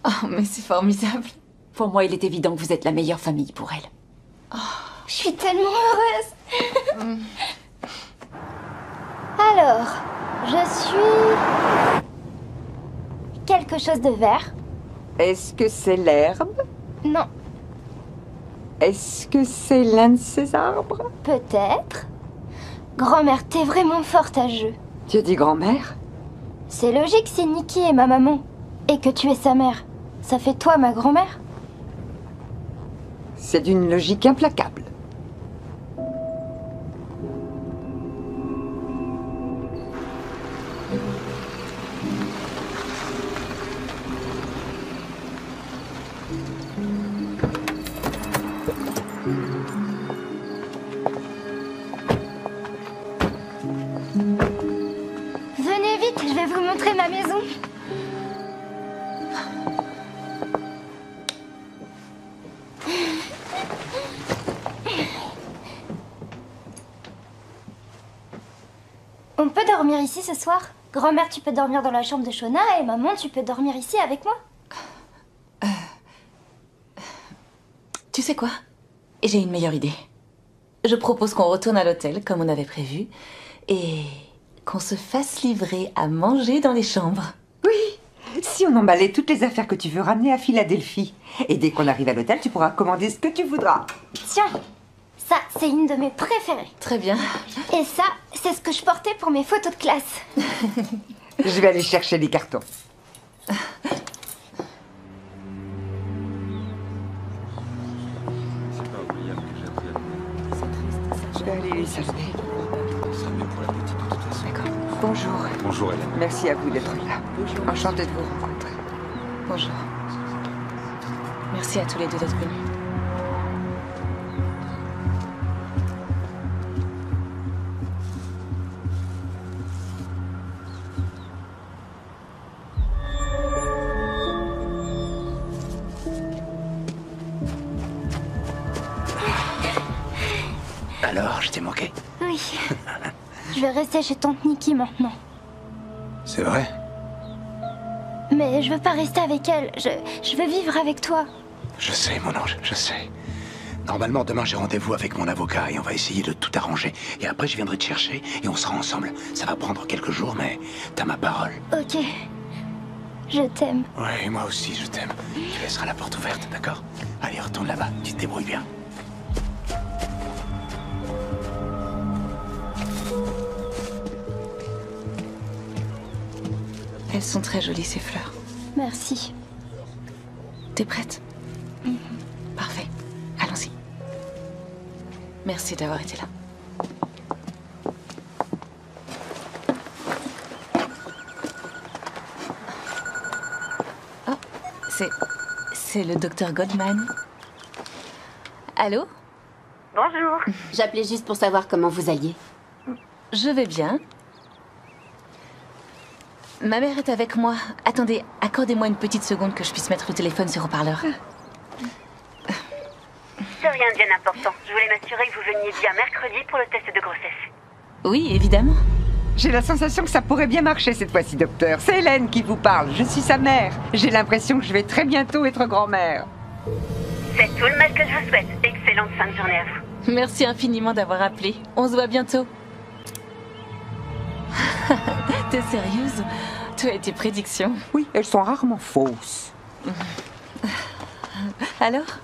Speaker 1: Oh, mais c'est formidable. Pour moi, il est évident que vous êtes la meilleure famille pour elle.
Speaker 2: Je suis tellement heureuse. Alors, je suis... quelque chose de vert.
Speaker 9: Est-ce que c'est l'herbe?
Speaker 2: Non.
Speaker 9: Est-ce que c'est l'un de ces arbres?
Speaker 2: Peut-être. Grand-mère, t'es vraiment forte à ce jeu.
Speaker 9: Tu dis grand-mère?
Speaker 2: C'est logique si Nikki est ma maman. Et que tu es sa mère. Ça fait toi ma grand-mère?
Speaker 9: C'est d'une logique implacable.
Speaker 2: Venez vite, je vais vous montrer ma maison. On peut dormir ici ce soir? Grand-mère, tu peux dormir dans la chambre de Shona et maman, tu peux dormir ici avec moi?
Speaker 5: Tu sais quoi? J'ai une meilleure idée. Je propose qu'on retourne à l'hôtel comme on avait prévu et qu'on se fasse livrer à manger dans les chambres.
Speaker 9: Oui, si on emballait toutes les affaires que tu veux ramener à Philadelphie. Et dès qu'on arrive à l'hôtel, tu pourras commander ce que tu voudras.
Speaker 2: Tiens, ça, c'est une de mes préférées.
Speaker 5: Très bien.
Speaker 2: Et ça, c'est ce que je portais pour mes photos de classe.
Speaker 9: Je vais aller chercher les cartons. Je vais aller les saluer. D'accord. Bonjour.
Speaker 14: Bonjour Hélène.
Speaker 9: Merci à vous d'être là. Enchantée de vous rencontrer.
Speaker 5: Bonjour. Merci à tous les deux d'être venus.
Speaker 11: Alors, je t'ai manqué.
Speaker 2: Oui. Je vais rester chez tante Nikki maintenant.
Speaker 11: C'est vrai?
Speaker 2: Mais je veux pas rester avec elle. Je veux vivre avec toi.
Speaker 11: Je sais, mon ange, je sais. Normalement, demain, j'ai rendez-vous avec mon avocat et on va essayer de tout arranger. Et après, je viendrai te chercher et on sera ensemble. Ça va prendre quelques jours, mais t'as ma parole.
Speaker 2: Ok. Je t'aime.
Speaker 11: Oui, moi aussi, je t'aime. Tu laisseras la porte ouverte, d'accord? Allez, retourne là-bas, tu te débrouilles bien.
Speaker 5: Elles sont très jolies, ces fleurs.
Speaker 2: Merci.
Speaker 5: T'es prête? Parfait. Allons-y. Merci d'avoir été là. Oh, c'est le docteur Goldman. Allô?
Speaker 3: Bonjour.
Speaker 18: J'appelais juste pour savoir comment vous alliez.
Speaker 5: Je vais bien. Ma mère est avec moi. Attendez, accordez-moi une petite seconde que je puisse mettre le téléphone sur haut-parleur.
Speaker 3: C'est rien de bien important. Je voulais m'assurer que vous veniez bien mercredi pour le test de grossesse.
Speaker 5: Oui, évidemment.
Speaker 6: J'ai la sensation que ça pourrait bien marcher cette fois-ci, docteur. C'est Hélène qui vous parle. Je suis sa mère. J'ai l'impression que je vais très bientôt être grand-mère.
Speaker 19: C'est tout le mal que je vous souhaite. Excellente fin de journée à vous.
Speaker 5: Merci infiniment d'avoir appelé. On se voit bientôt. T'es sérieuse? Toi et tes prédictions?
Speaker 6: Oui, elles sont rarement fausses.
Speaker 5: Alors?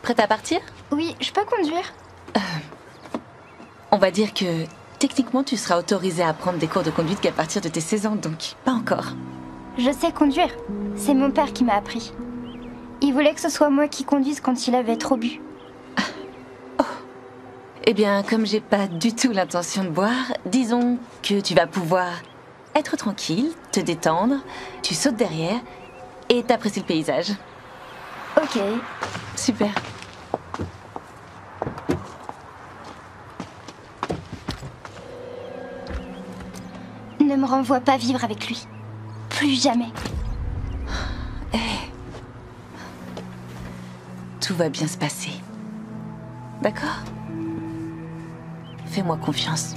Speaker 5: Prête à partir?
Speaker 2: Oui, je peux conduire.
Speaker 5: On va dire que techniquement tu seras autorisée à prendre des cours de conduite qu'à partir de tes 16 ans, donc pas encore.
Speaker 2: Je sais conduire. C'est mon père qui m'a appris. Il voulait que ce soit moi qui conduise quand il avait trop bu.
Speaker 5: Eh bien, comme j'ai pas du tout l'intention de boire, disons que tu vas pouvoir être tranquille, te détendre, tu sautes derrière et t'apprécies le paysage.
Speaker 2: Ok.
Speaker 5: Super.
Speaker 2: Ne me renvoie pas vivre avec lui. Plus jamais.
Speaker 5: Tout va bien se passer. D'accord? Fais-moi confiance.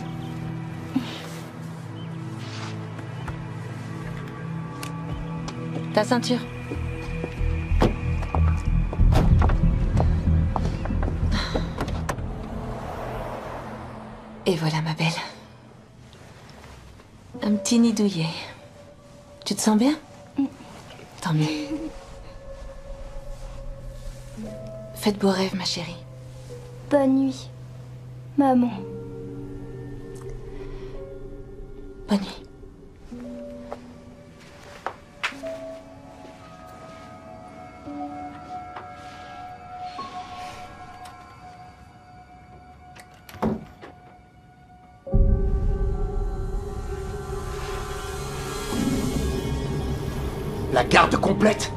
Speaker 5: Ta ceinture. Et voilà ma belle. Un petit nid douillet. Tu te sens bien? Tant mieux. Faites beaux rêves, ma chérie.
Speaker 2: Bonne nuit, maman.
Speaker 5: Bonne nuit.
Speaker 11: La garde complète?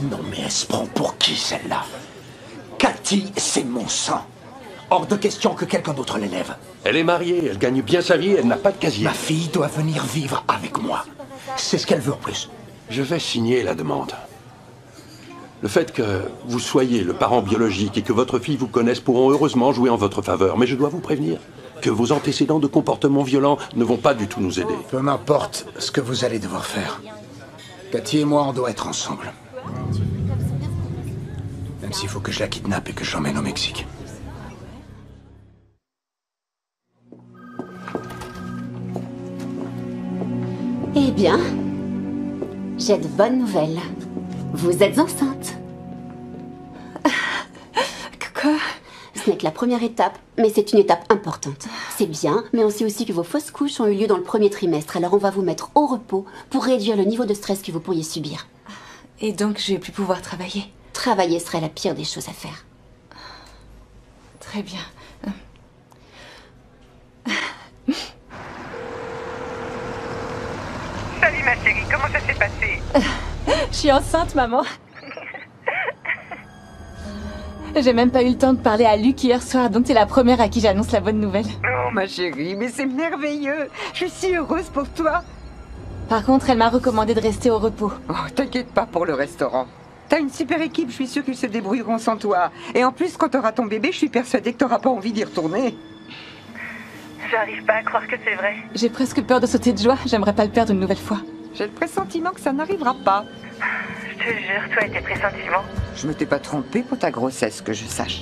Speaker 11: Non mais elle se prend pour qui celle-là? Cathy, c'est mon sang. Hors de question que quelqu'un d'autre l'élève.
Speaker 12: Elle est mariée, elle gagne bien sa vie, elle n'a pas de casier.
Speaker 11: Ma fille doit venir vivre avec moi. C'est ce qu'elle veut en plus.
Speaker 12: Je vais signer la demande. Le fait que vous soyez le parent biologique et que votre fille vous connaisse pourront heureusement jouer en votre faveur. Mais je dois vous prévenir que vos antécédents de comportement violent ne vont pas du tout nous aider.
Speaker 11: Peu m'importe ce que vous allez devoir faire. Cathy et moi, on doit être ensemble. Même s'il faut que je la kidnappe et que je l'emmène au Mexique.
Speaker 18: Eh bien, j'ai de bonnes nouvelles. Vous êtes enceinte.
Speaker 5: Quoi?
Speaker 18: Ce n'est que la première étape, mais c'est une étape importante. C'est bien, mais on sait aussi que vos fausses couches ont eu lieu dans le premier trimestre, alors on va vous mettre au repos pour réduire le niveau de stress que vous pourriez subir.
Speaker 5: Et donc, je vais plus pouvoir travailler?
Speaker 18: Travailler serait la pire des choses à faire.
Speaker 5: Très bien.
Speaker 3: Salut ma chérie, comment ça s'est passé?
Speaker 5: Je suis enceinte, maman. J'ai même pas eu le temps de parler à Luc hier soir, donc t'es la première à qui j'annonce la bonne nouvelle.
Speaker 6: Oh ma chérie, mais c'est merveilleux. Je suis si heureuse pour toi.
Speaker 5: Par contre, elle m'a recommandé de rester au repos.
Speaker 6: Oh, t'inquiète pas pour le restaurant. T'as une super équipe, je suis sûre qu'ils se débrouilleront sans toi. Et en plus, quand t'auras ton bébé, je suis persuadée que t'auras pas envie d'y retourner.
Speaker 3: J'arrive pas à croire que c'est vrai.
Speaker 5: J'ai presque peur de sauter de joie, j'aimerais pas le perdre une nouvelle fois.
Speaker 6: J'ai le pressentiment que ça n'arrivera pas.
Speaker 3: Je te jure, toi et tes pressentiments.
Speaker 6: Je me t'ai pas trompée pour ta grossesse, que je sache.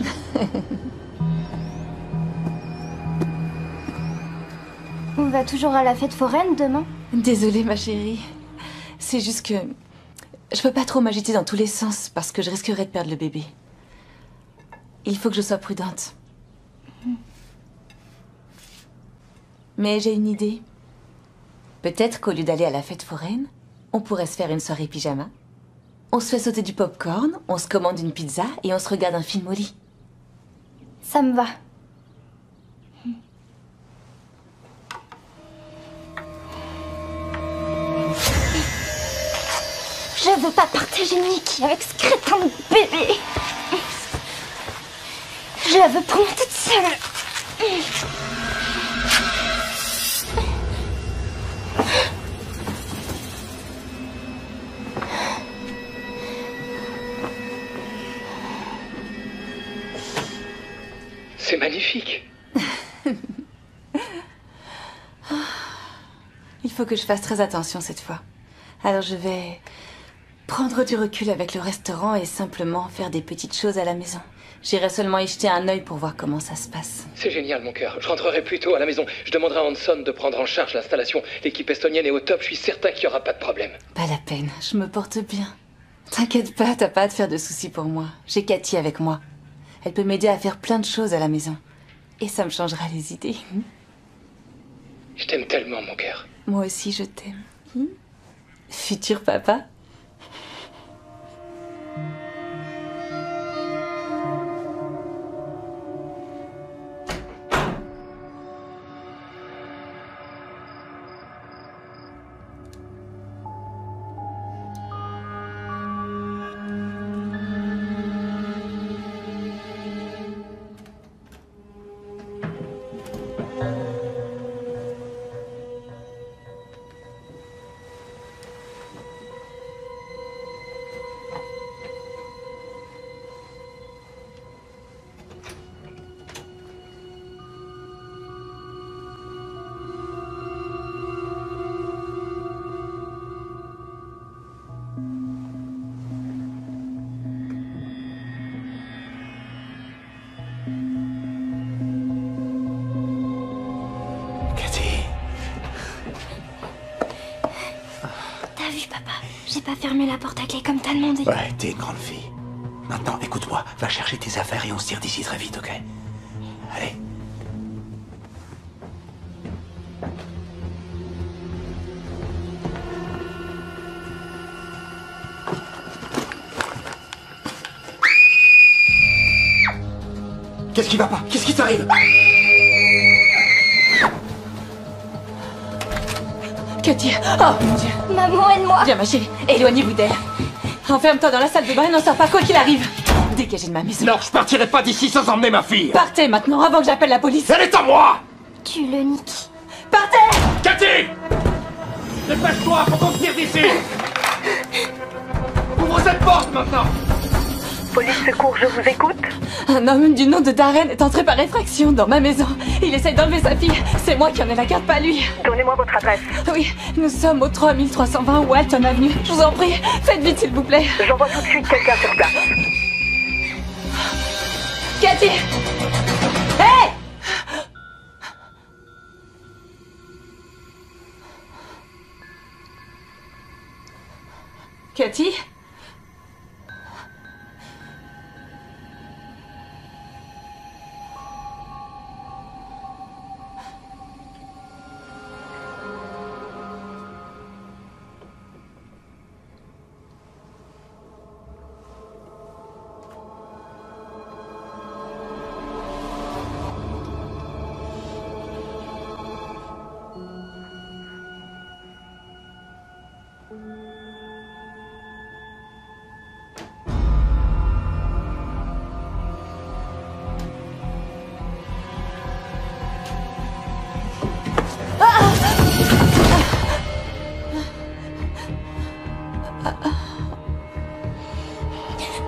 Speaker 2: On va toujours à la fête foraine demain?
Speaker 5: Désolée, ma chérie. C'est juste que je peux pas trop m'agiter dans tous les sens parce que je risquerais de perdre le bébé. Il faut que je sois prudente. Mais j'ai une idée. Peut-être qu'au lieu d'aller à la fête foraine, on pourrait se faire une soirée pyjama. On se fait sauter du popcorn, on se commande une pizza et on se regarde un film au lit.
Speaker 2: Ça me va. Je veux pas partager Nikki avec ce crétin de bébé. Je la veux pour moi toute seule.
Speaker 7: C'est magnifique.
Speaker 5: Il faut que je fasse très attention cette fois. Alors je vais prendre du recul avec le restaurant et simplement faire des petites choses à la maison. J'irai seulement y jeter un œil pour voir comment ça se passe.
Speaker 7: C'est génial, mon cœur. Je rentrerai plus tôt à la maison. Je demanderai à Hanson de prendre en charge l'installation. L'équipe estonienne est au top. Je suis certain qu'il n'y aura pas de problème.
Speaker 5: Pas la peine, je me porte bien. T'inquiète pas, t'as pas à te faire de soucis pour moi. J'ai Cathy avec moi. Elle peut m'aider à faire plein de choses à la maison. Et ça me changera les idées.
Speaker 7: Je t'aime tellement, mon cœur.
Speaker 5: Moi aussi, je t'aime. Futur papa.
Speaker 2: J'ai pas fermé la porte à clé comme t'as demandé.
Speaker 11: Ouais, t'es une grande fille. Maintenant, écoute-moi, va chercher tes affaires et on se tire d'ici très vite, ok? Allez. Qu'est-ce qui va pas? Qu'est-ce qui t'arrive?
Speaker 5: Cathy, oh mon Dieu.
Speaker 2: Maman, aide-moi.
Speaker 5: Viens ma chérie, éloignez-vous d'elle. Enferme-toi dans la salle de bain et n'en sors pas quoi qu'il arrive. Dégagez de ma maison.
Speaker 11: Non, je partirai pas d'ici sans emmener ma fille.
Speaker 5: Partez maintenant avant que j'appelle la police.
Speaker 11: Elle est à moi.
Speaker 2: Tu le niques.
Speaker 5: Partez.
Speaker 11: Cathy! Dépêche-toi, faut qu'on se tire d'ici. Ouvre cette porte maintenant.
Speaker 3: Police secours, je vous écoute.
Speaker 5: Un homme du nom de Darren est entré par effraction dans ma maison. Il essaye d'enlever sa fille. C'est moi qui en ai la carte, pas lui.
Speaker 3: Donnez-moi votre adresse.
Speaker 5: Oui, nous sommes au 3320 Walton Avenue. Je vous en prie, faites vite s'il vous plaît.
Speaker 3: J'envoie tout de suite quelqu'un sur place.
Speaker 5: Cathy! Hé! Cathy?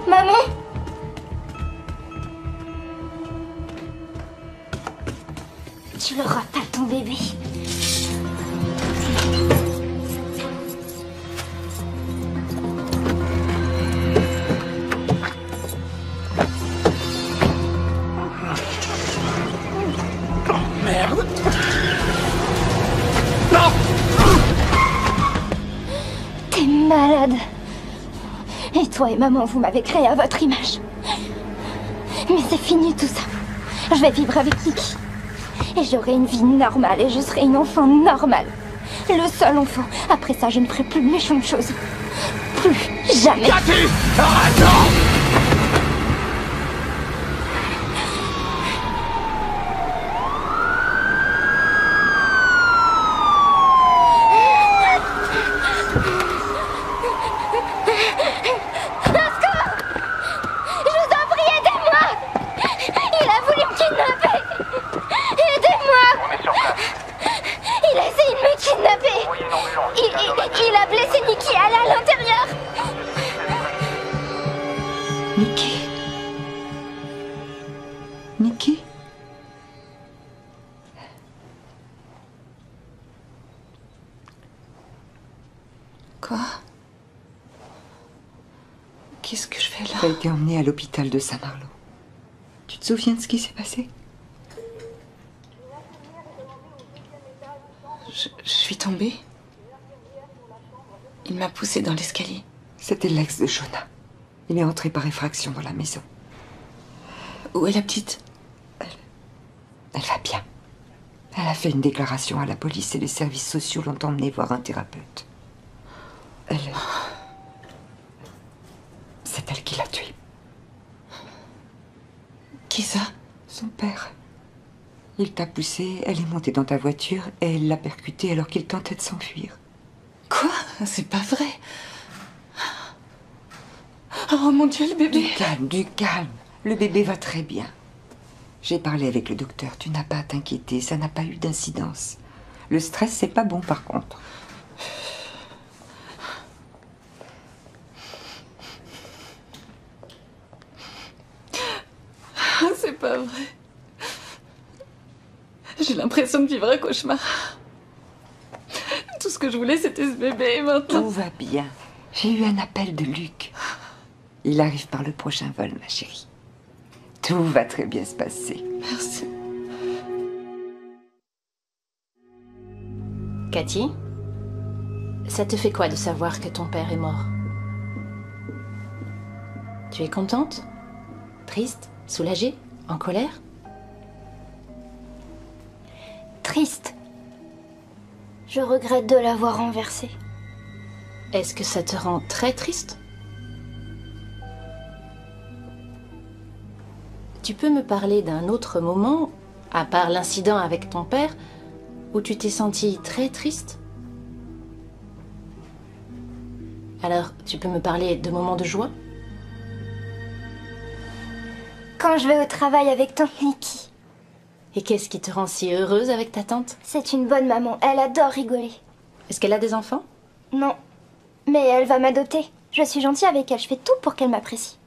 Speaker 2: Maman! Tu l'auras pas, ton bébé.
Speaker 11: Oh, merde! Non!
Speaker 2: T'es malade. Et toi et maman, vous m'avez créé à votre image. Mais c'est fini tout ça. Je vais vivre avec Nikki. Et j'aurai une vie normale et je serai une enfant normale. Le seul enfant. Après ça, je ne ferai plus de méchantes choses. Plus jamais.
Speaker 11: Cathy! Arrête, non!
Speaker 2: Il a blessé Nikki, elle est à l'intérieur.
Speaker 6: Quoi? Qu'est-ce que je fais là?
Speaker 9: Tu as été emmenée à l'hôpital de Saint-Marlot. Tu te souviens de ce qui s'est passé?
Speaker 6: Je suis tombée. Il m'a poussée dans l'escalier.
Speaker 9: C'était l'ex de Shona. Il est entré par effraction dans la maison.
Speaker 6: Où est la petite?
Speaker 9: Elle va bien. Elle a fait une déclaration à la police et les services sociaux l'ont emmenée voir un thérapeute. C'est elle qui l'a tué.
Speaker 6: Qui ça?
Speaker 9: Son père. Il t'a poussée, elle est montée dans ta voiture et elle l'a percutée alors qu'il tentait de s'enfuir.
Speaker 6: Quoi? C'est pas vrai. Oh mon Dieu, le bébé.
Speaker 9: Du calme. Le bébé va très bien. J'ai parlé avec le docteur, tu n'as pas à t'inquiéter, ça n'a pas eu d'incidence. Le stress, c'est pas bon par contre.
Speaker 6: C'est pas vrai. J'ai l'impression de vivre un cauchemar. Tout ce que je voulais, c'était ce bébé et maintenant...
Speaker 9: Tout va bien. J'ai eu un appel de Luc. Il arrive par le prochain vol, ma chérie. Tout va très bien se passer.
Speaker 6: Merci.
Speaker 13: Cathy, ça te fait quoi de savoir que ton père est mort? Tu es contente? Triste? Soulagée? En colère?
Speaker 2: Triste. Je regrette de l'avoir renversé.
Speaker 13: Est-ce que ça te rend très triste? Tu peux me parler d'un autre moment, à part l'incident avec ton père, où tu t'es sentie très triste? Alors, tu peux me parler de moments de joie?
Speaker 2: Quand je vais au travail avec tante Nikki.
Speaker 13: Et qu'est-ce qui te rend si heureuse avec ta tante?
Speaker 2: C'est une bonne maman, elle adore rigoler.
Speaker 13: Est-ce qu'elle a des enfants?
Speaker 2: Non, mais elle va m'adopter. Je suis gentille avec elle, je fais tout pour qu'elle m'apprécie.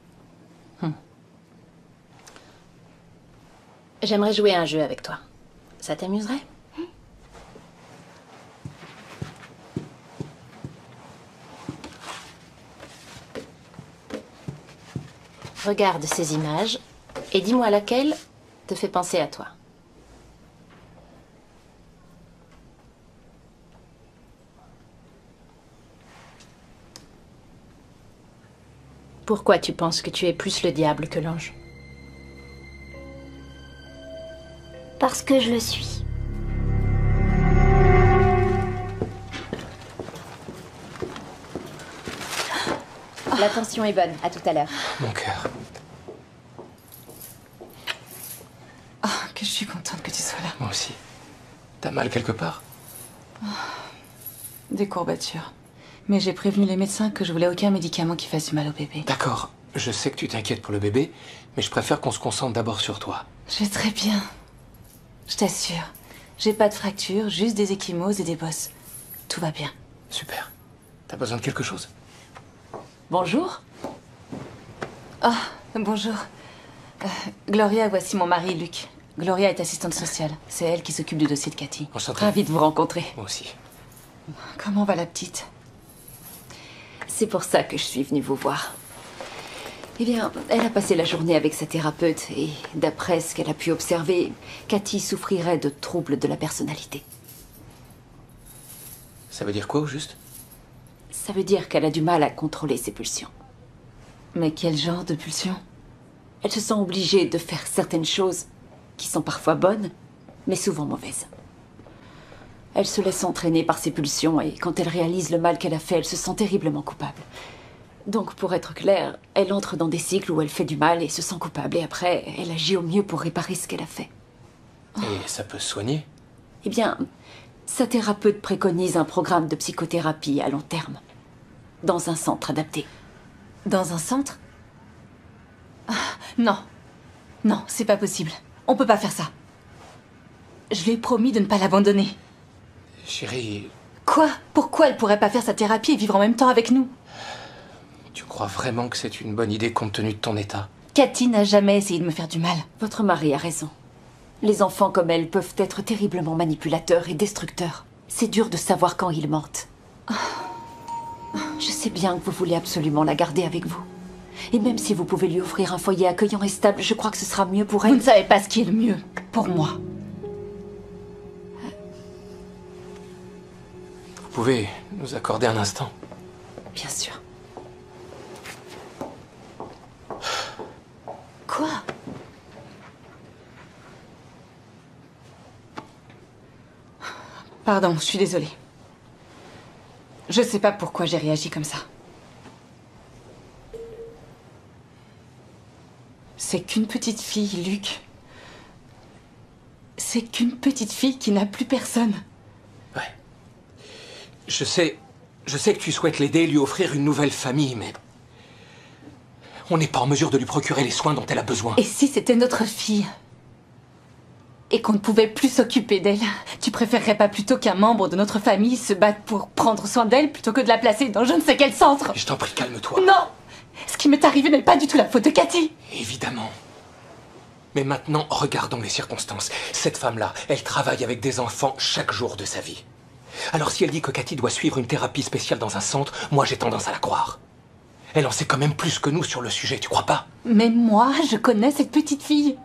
Speaker 13: J'aimerais jouer à un jeu avec toi. Ça t'amuserait? Regarde ces images et dis-moi laquelle te fait penser à toi. Pourquoi tu penses que tu es plus le diable que l'ange?
Speaker 2: Parce que je le suis.
Speaker 13: La tension est bonne, à tout à l'heure.
Speaker 16: Mon cœur.
Speaker 6: Oh, que je suis contente que tu sois là.
Speaker 16: Moi aussi. T'as mal quelque part?
Speaker 6: Des courbatures. Mais j'ai prévenu les médecins que je voulais aucun médicament qui fasse du mal au bébé.
Speaker 16: D'accord. Je sais que tu t'inquiètes pour le bébé, mais je préfère qu'on se concentre d'abord sur toi.
Speaker 6: Je vais très bien. Je t'assure. J'ai pas de fracture, juste des ecchymoses et des bosses. Tout va bien.
Speaker 16: Super. T'as besoin de quelque chose?
Speaker 6: Bonjour. Ah, bonjour. Gloria, voici mon mari, Luc. Gloria est assistante sociale. C'est elle qui s'occupe du dossier de Cathy. Ravie de vous rencontrer.
Speaker 16: Moi aussi.
Speaker 6: Comment va la petite?
Speaker 1: C'est pour ça que je suis venue vous voir. Eh bien, elle a passé la journée avec sa thérapeute et, d'après ce qu'elle a pu observer, Cathy souffrirait de troubles de la personnalité.
Speaker 16: Ça veut dire quoi, au juste?
Speaker 1: Ça veut dire qu'elle a du mal à contrôler ses pulsions.
Speaker 6: Mais quel genre de pulsions?
Speaker 1: Elle se sent obligée de faire certaines choses qui sont parfois bonnes, mais souvent mauvaises. Elle se laisse entraîner par ses pulsions et quand elle réalise le mal qu'elle a fait, elle se sent terriblement coupable. Donc, pour être claire, elle entre dans des cycles où elle fait du mal et se sent coupable. Et après, elle agit au mieux pour réparer ce qu'elle a fait.
Speaker 16: Et ça peut se soigner?
Speaker 1: Eh bien, sa thérapeute préconise un programme de psychothérapie à long terme. Dans un centre adapté.
Speaker 6: Dans un centre? Ah, non. Non, c'est pas possible. On peut pas faire ça. Je lui ai promis de ne pas l'abandonner.
Speaker 16: Chérie...
Speaker 6: Quoi? Pourquoi elle pourrait pas faire sa thérapie et vivre en même temps avec nous?
Speaker 16: Tu crois vraiment que c'est une bonne idée compte tenu de ton état?
Speaker 6: Cathy n'a jamais essayé de me faire du mal.
Speaker 1: Votre mari a raison. Les enfants comme elle peuvent être terriblement manipulateurs et destructeurs. C'est dur de savoir quand ils mentent.
Speaker 13: Je sais bien que vous voulez absolument la garder avec vous. Et même si vous pouvez lui offrir un foyer accueillant et stable, je crois que ce sera mieux pour elle.
Speaker 6: Vous ne savez pas ce qui est le mieux pour moi.
Speaker 16: Vous pouvez nous accorder un instant?
Speaker 13: Bien sûr. Quoi?
Speaker 6: Pardon, je suis désolée. Je sais pas pourquoi j'ai réagi comme ça. C'est qu'une petite fille, Luc. C'est qu'une petite fille qui n'a plus personne.
Speaker 16: Ouais. Je sais que tu souhaites l'aider, lui offrir une nouvelle famille, mais... on n'est pas en mesure de lui procurer les soins dont elle a besoin.
Speaker 6: Et si c'était notre fille? Et qu'on ne pouvait plus s'occuper d'elle? Tu préférerais pas plutôt qu'un membre de notre famille se batte pour prendre soin d'elle plutôt que de la placer dans je ne sais quel centre?
Speaker 16: Je t'en prie, calme-toi.
Speaker 6: Non! Ce qui m'est arrivé n'est pas du tout la faute de Cathy.
Speaker 16: Évidemment. Mais maintenant, regardons les circonstances. Cette femme-là, elle travaille avec des enfants chaque jour de sa vie. Alors si elle dit que Cathy doit suivre une thérapie spéciale dans un centre, moi j'ai tendance à la croire. Elle en sait quand même plus que nous sur le sujet, tu crois pas?
Speaker 6: Mais moi, je connais cette petite fille.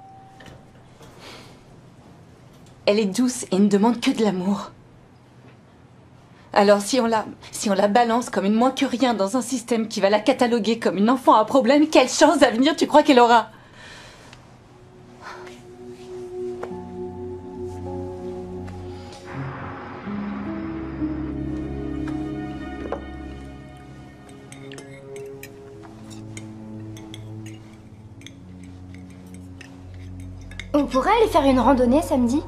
Speaker 6: Elle est douce et ne demande que de l'amour. Alors si on la balance comme une moins que rien dans un système qui va la cataloguer comme une enfant à problème, quelle chance d'avenir tu crois qu'elle aura?
Speaker 2: On pourrait aller faire une randonnée samedi?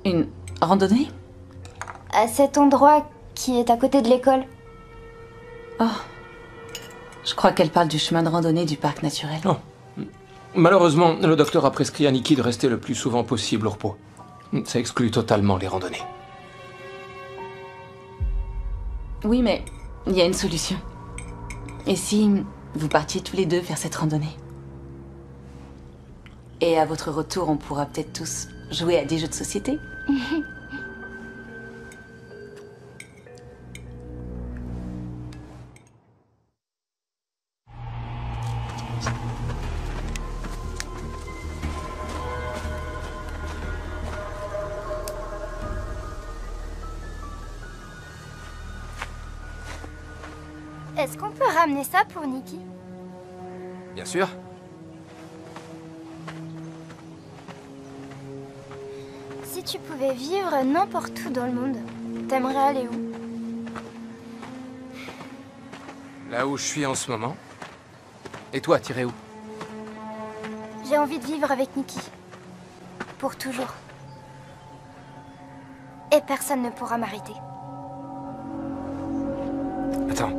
Speaker 6: Une randonnée?
Speaker 2: À cet endroit qui est à côté de l'école.
Speaker 6: Oh. Je crois qu'elle parle du chemin de randonnée du parc naturel.
Speaker 16: Oh. Malheureusement, le docteur a prescrit à Nikki de rester le plus souvent possible au repos. Ça exclut totalement les randonnées.
Speaker 6: Oui, mais il y a une solution. Et si vous partiez tous les deux faire cette randonnée? Et à votre retour, on pourra peut-être tous jouer à des jeux de société?
Speaker 2: Est-ce qu'on peut ramener ça pour Nikki?
Speaker 16: Bien sûr.
Speaker 2: Si tu pouvais vivre n'importe où dans le monde, t'aimerais aller où?
Speaker 16: Là où je suis en ce moment. Et toi, t'irais où?
Speaker 2: J'ai envie de vivre avec Nikki. Pour toujours. Et personne ne pourra m'arrêter.
Speaker 16: Attends.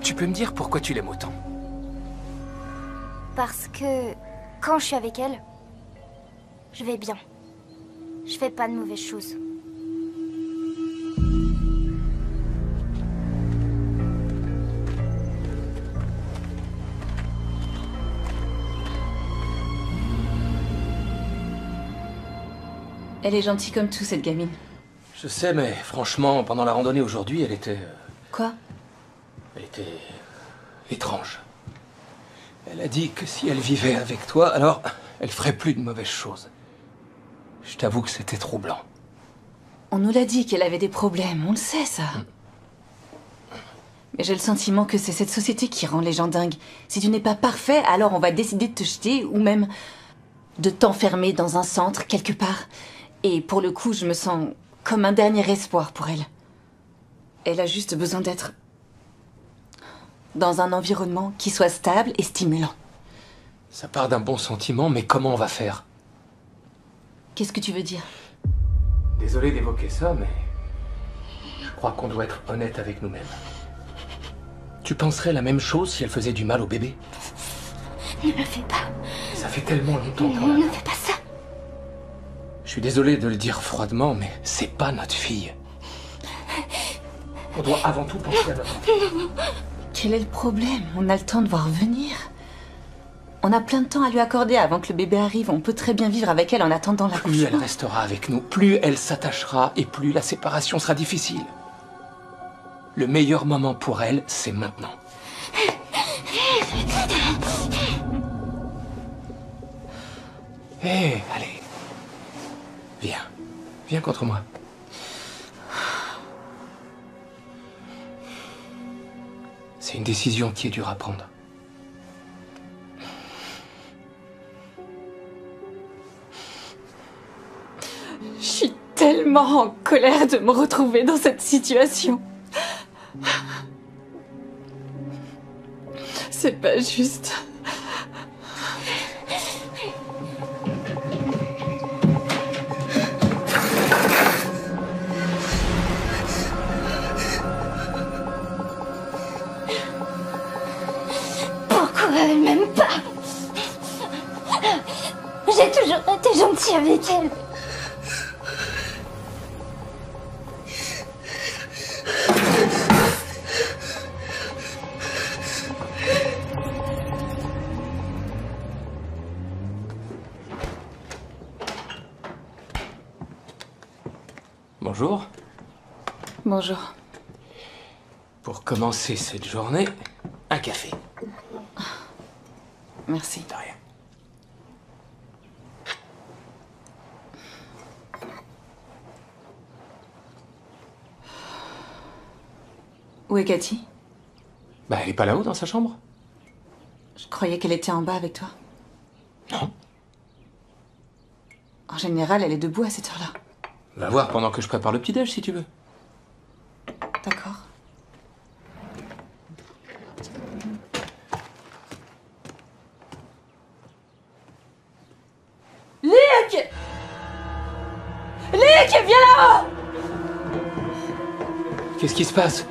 Speaker 16: Tu peux me dire pourquoi tu l'aimes autant?
Speaker 2: Parce que quand je suis avec elle, je vais bien. Je fais pas de mauvaises choses.
Speaker 6: Elle est gentille comme tout, cette gamine.
Speaker 16: Je sais, mais franchement, pendant la randonnée aujourd'hui, elle était...
Speaker 6: Quoi?
Speaker 16: Elle était... étrange. Elle a dit que si elle vivait avec toi, alors elle ferait plus de mauvaises choses. Je t'avoue que c'était troublant.
Speaker 6: On nous l'a dit qu'elle avait des problèmes, on le sait ça. Mais j'ai le sentiment que c'est cette société qui rend les gens dingues. Si tu n'es pas parfait, alors on va décider de te jeter ou même de t'enfermer dans un centre quelque part. Et pour le coup, je me sens comme un dernier espoir pour elle. Elle a juste besoin d'être dans un environnement qui soit stable et stimulant.
Speaker 16: Ça part d'un bon sentiment, mais comment on va faire?
Speaker 6: Qu'est-ce que tu veux dire?
Speaker 16: Désolé d'évoquer ça, mais je crois qu'on doit être honnête avec nous-mêmes. Tu penserais la même chose si elle faisait du mal au bébé?
Speaker 2: Ne le fais pas.
Speaker 16: Ça fait tellement longtemps qu'on
Speaker 2: Non,
Speaker 16: l'a
Speaker 2: ne
Speaker 16: fait.
Speaker 2: fais pas ça.
Speaker 16: Je suis désolé de le dire froidement, mais c'est pas notre fille. On doit avant tout penser à notre fille.
Speaker 6: Quel est le problème? On a le temps de voir venir. On a plein de temps à lui accorder avant que le bébé arrive. On peut très bien vivre avec elle en attendant l'accouchement.
Speaker 16: Plus elle restera avec nous, plus elle s'attachera et plus la séparation sera difficile. Le meilleur moment pour elle, c'est maintenant. Hé, allez. Viens. Viens contre moi. C'est une décision qui est dure à prendre.
Speaker 6: Je suis tellement en colère de me retrouver dans cette situation. C'est pas juste.
Speaker 2: Pourquoi elle m'aime pas? J'ai toujours été gentille avec elle.
Speaker 16: Bonjour.
Speaker 6: Bonjour.
Speaker 16: Pour commencer cette journée, un café.
Speaker 6: Merci.
Speaker 16: De rien.
Speaker 6: Où est Cathy?
Speaker 16: Bah, elle est pas là-haut dans sa chambre?
Speaker 6: Je croyais qu'elle était en bas avec toi.
Speaker 16: Non.
Speaker 6: En général, elle est debout à cette heure-là.
Speaker 16: Va voir pendant que je prépare le petit-déj si tu veux.
Speaker 6: D'accord. Luc! Luc, viens là-haut!
Speaker 16: Qu'est-ce qui se passe?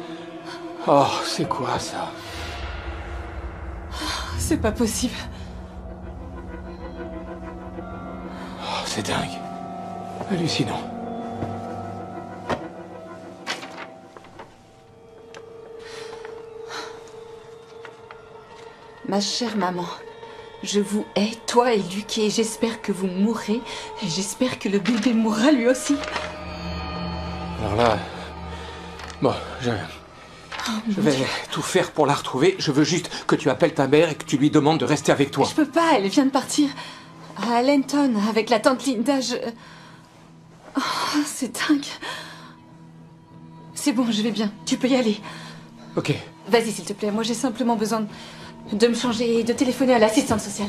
Speaker 16: Oh, c'est quoi ça?
Speaker 6: C'est pas possible.
Speaker 16: Oh, c'est dingue. Hallucinant.
Speaker 6: Ma chère maman, je vous hais, toi et Luc, et j'espère que vous mourrez, et j'espère que le bébé mourra lui aussi.
Speaker 16: Alors là... Bon, je vais tout faire pour la retrouver. Je veux juste que tu appelles ta mère et que tu lui demandes de rester avec toi.
Speaker 6: Je peux pas, elle vient de partir à Lenton avec la tante Linda. Oh, c'est dingue. C'est bon, je vais bien. Tu peux y aller.
Speaker 16: Ok.
Speaker 6: Vas-y, s'il te plaît. Moi, j'ai simplement besoin de me changer et de téléphoner à l'assistante sociale.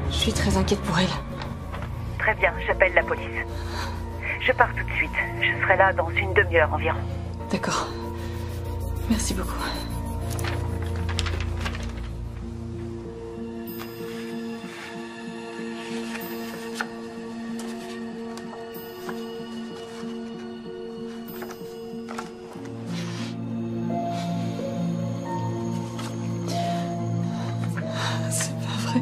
Speaker 6: Je suis très inquiète pour elle.
Speaker 3: Très bien, j'appelle la police. Je pars tout de suite. Je serai là dans une demi-heure environ.
Speaker 6: D'accord. Merci beaucoup. C'est pas vrai.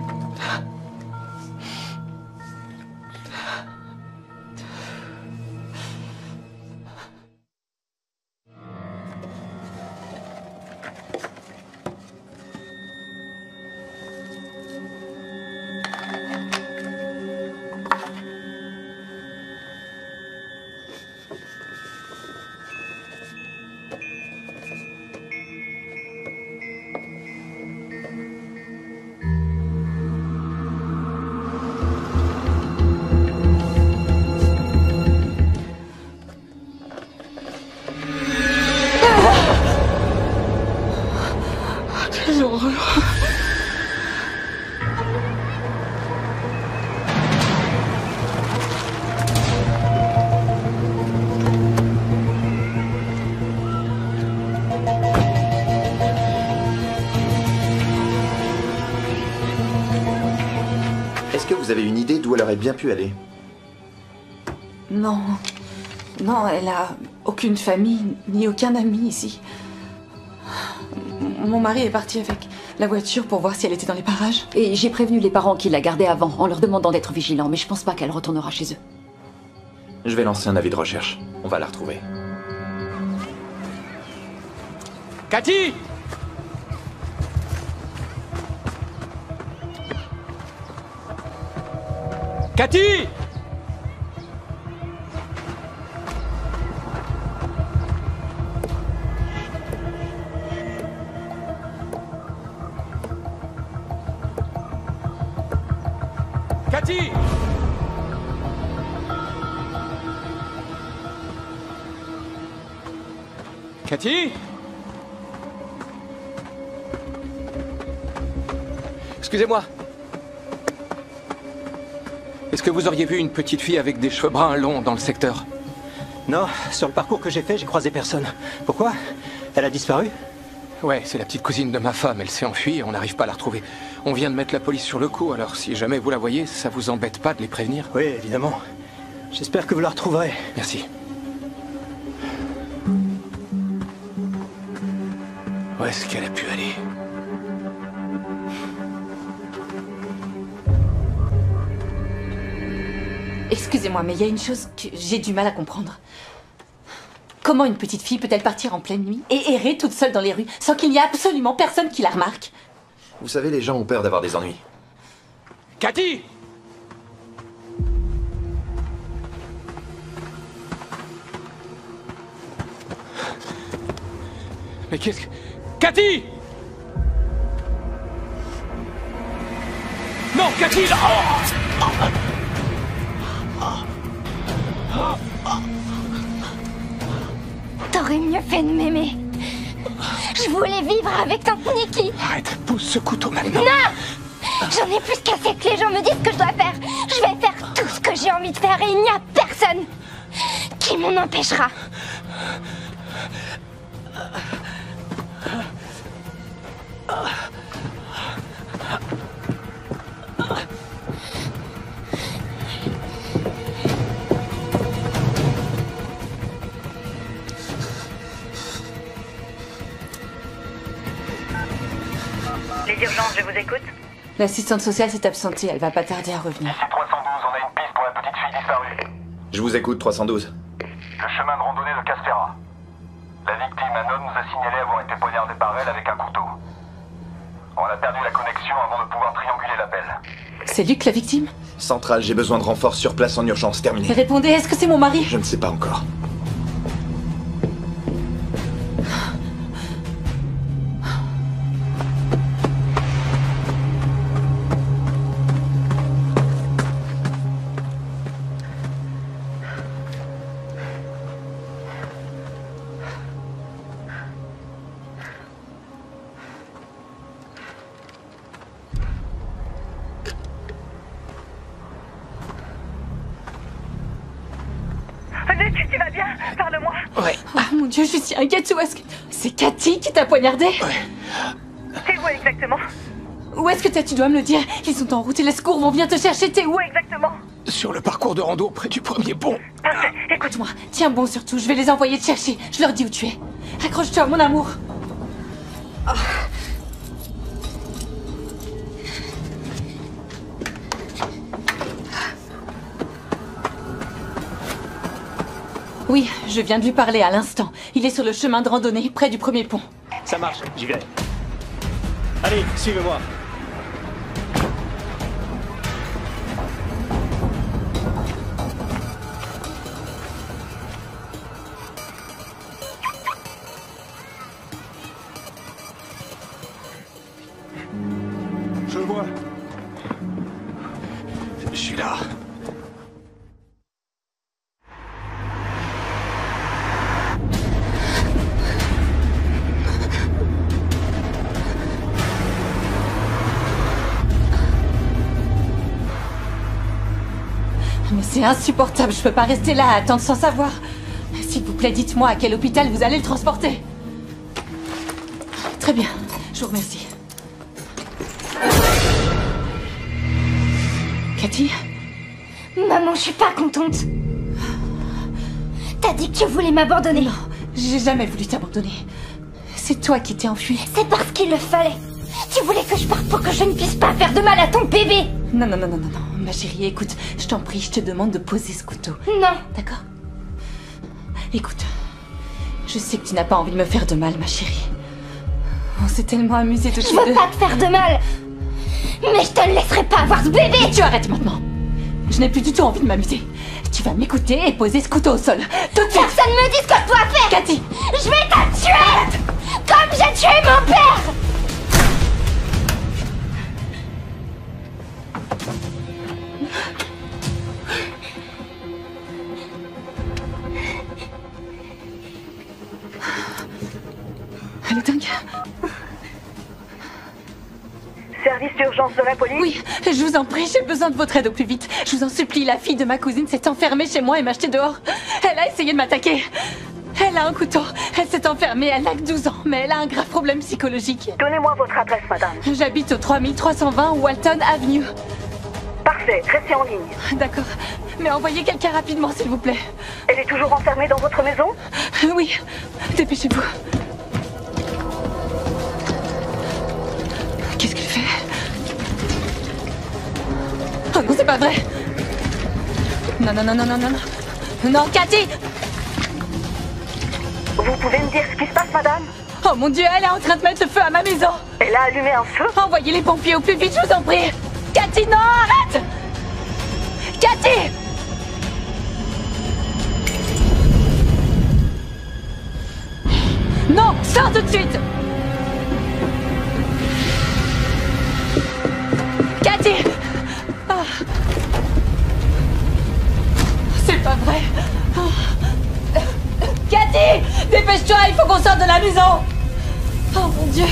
Speaker 6: Quelle horreur.
Speaker 10: Est-ce que vous avez une idée d'où elle aurait bien pu aller?
Speaker 6: Non. Non, elle a aucune famille, ni aucun ami ici. Mon mari est parti avec la voiture pour voir si elle était dans les parages.
Speaker 13: Et j'ai prévenu les parents qui la gardaient avant, en leur demandant d'être vigilants, mais je pense pas qu'elle retournera chez eux.
Speaker 10: Je vais lancer un avis de recherche. On va la retrouver.
Speaker 16: Cathy! Cathy! Cathy! Cathy? Excusez-moi. Est-ce que vous auriez vu une petite fille avec des cheveux bruns longs dans le secteur?
Speaker 20: Non, sur le parcours que j'ai fait, j'ai croisé personne. Pourquoi? Elle a disparu?
Speaker 16: Ouais, c'est la petite cousine de ma femme. Elle s'est enfuie et on n'arrive pas à la retrouver. On vient de mettre la police sur le coup, alors si jamais vous la voyez, ça vous embête pas de les prévenir?
Speaker 20: Oui, évidemment. J'espère que vous la retrouverez.
Speaker 16: Merci. Où est-ce qu'elle a pu aller?
Speaker 6: Excusez-moi, mais il y a une chose que j'ai du mal à comprendre. Comment une petite fille peut-elle partir en pleine nuit et errer toute seule dans les rues sans qu'il n'y ait absolument personne qui la remarque?
Speaker 10: Vous savez, les gens ont peur d'avoir des ennuis.
Speaker 16: Cathy! Mais qu'est-ce que... Cathy! Non, Cathy!
Speaker 2: T'aurais mieux fait de m'aimer. Je voulais vivre avec ton Nikki.
Speaker 16: Arrête, pousse ce couteau maintenant.
Speaker 2: Non! J'en ai plus qu'assez que les gens me disent ce que je dois faire. Je vais faire tout ce que j'ai envie de faire et il n'y a personne qui m'en empêchera.
Speaker 3: Les urgences, je vous écoute.
Speaker 6: L'assistante sociale s'est absentée, elle va pas tarder à revenir.
Speaker 21: Ici 312, on a une piste pour la petite fille disparue.
Speaker 10: Je vous écoute, 312.
Speaker 21: Le chemin de randonnée de Castera. La victime, un homme, nous a signalé avoir été poignardé par elle avec un couteau. On a perdu la connexion avant de pouvoir trianguler l'appel.
Speaker 6: C'est Luc, la victime?
Speaker 10: Centrale, j'ai besoin de renforts sur place en urgence. Terminé.
Speaker 6: Répondez, est-ce que c'est mon mari?
Speaker 10: Je ne sais pas encore.
Speaker 3: Tu vas bien? Parle-moi.
Speaker 16: Ouais.
Speaker 6: Oh mon Dieu, je suis inquiète. Où est-ce que... C'est Cathy qui t'a poignardé?
Speaker 3: C'est où exactement?
Speaker 6: Où est-ce que t'es? Tu dois me le dire. Ils sont en route et les secours vont venir te chercher. T'es où
Speaker 3: exactement?
Speaker 16: Sur le parcours de rando près du premier pont.
Speaker 6: Écoute-moi, tiens bon surtout. Je vais les envoyer te chercher. Je leur dis où tu es. Accroche-toi, mon amour. Oh. Oui, je viens de lui parler à l'instant. Il est sur le chemin de randonnée, près du premier pont.
Speaker 20: Ça marche, j'y vais. Allez, suivez-moi.
Speaker 16: Je le vois. Je suis là.
Speaker 6: Mais c'est insupportable, je peux pas rester là à attendre sans savoir. S'il vous plaît, dites-moi à quel hôpital vous allez le transporter. Très bien, je vous remercie. Cathy?
Speaker 2: Maman, je suis pas contente. T'as dit que tu voulais m'abandonner.
Speaker 6: Non, j'ai jamais voulu t'abandonner. C'est toi qui t'es enfui.
Speaker 2: C'est parce qu'il le fallait. Tu voulais que je parte pour que je ne puisse pas faire de mal à ton bébé.
Speaker 6: Non, non, non, non, non, non. Ma chérie, écoute, je t'en prie, je te demande de poser ce couteau.
Speaker 2: Non.
Speaker 6: D'accord? Écoute, je sais que tu n'as pas envie de me faire de mal, ma chérie. On s'est tellement amusés toutes les deux.
Speaker 2: Je veux pas te faire de mal. Mais je te laisserai pas avoir ce bébé.
Speaker 6: Tu arrêtes maintenant. Je n'ai plus du tout envie de m'amuser. Tu vas m'écouter et poser ce couteau au sol. Tout de suite.
Speaker 2: Personne me dit ce que je dois faire.
Speaker 6: Cathy.
Speaker 2: Je vais te tuer. Arrête. Comme j'ai tué mon père.
Speaker 6: Elle est dingue.
Speaker 3: Service d'urgence de la police?
Speaker 6: Oui, je vous en prie, j'ai besoin de votre aide au plus vite. Je vous en supplie, la fille de ma cousine s'est enfermée chez moi et m'a jeté dehors. Elle a essayé de m'attaquer. Elle a un couteau. Elle s'est enfermée, elle n'a que 12 ans, mais elle a un grave problème psychologique.
Speaker 3: Donnez-moi votre adresse, madame.
Speaker 6: J'habite au 3320 Walton Avenue.
Speaker 3: Parfait, restez en ligne.
Speaker 6: D'accord, mais envoyez quelqu'un rapidement, s'il vous plaît.
Speaker 3: Elle est toujours enfermée dans votre maison?
Speaker 6: Oui, dépêchez-vous. Qu'est-ce qu'elle fait? Oh non, c'est pas vrai! Non, non, non, non, non, non, non. Non, Cathy!
Speaker 3: Vous pouvez me dire ce qui se passe, madame?
Speaker 6: Oh mon Dieu, elle est en train de mettre le feu à ma maison!
Speaker 3: Elle a allumé un feu?
Speaker 6: Envoyez les pompiers au plus vite, je vous en prie! Cathy, non, arrête! Cathy! Non, sors tout de suite! Cathy! Ah. C'est pas vrai! Ah. Cathy! Dépêche-toi, il faut qu'on sorte de la maison! Oh mon Dieu!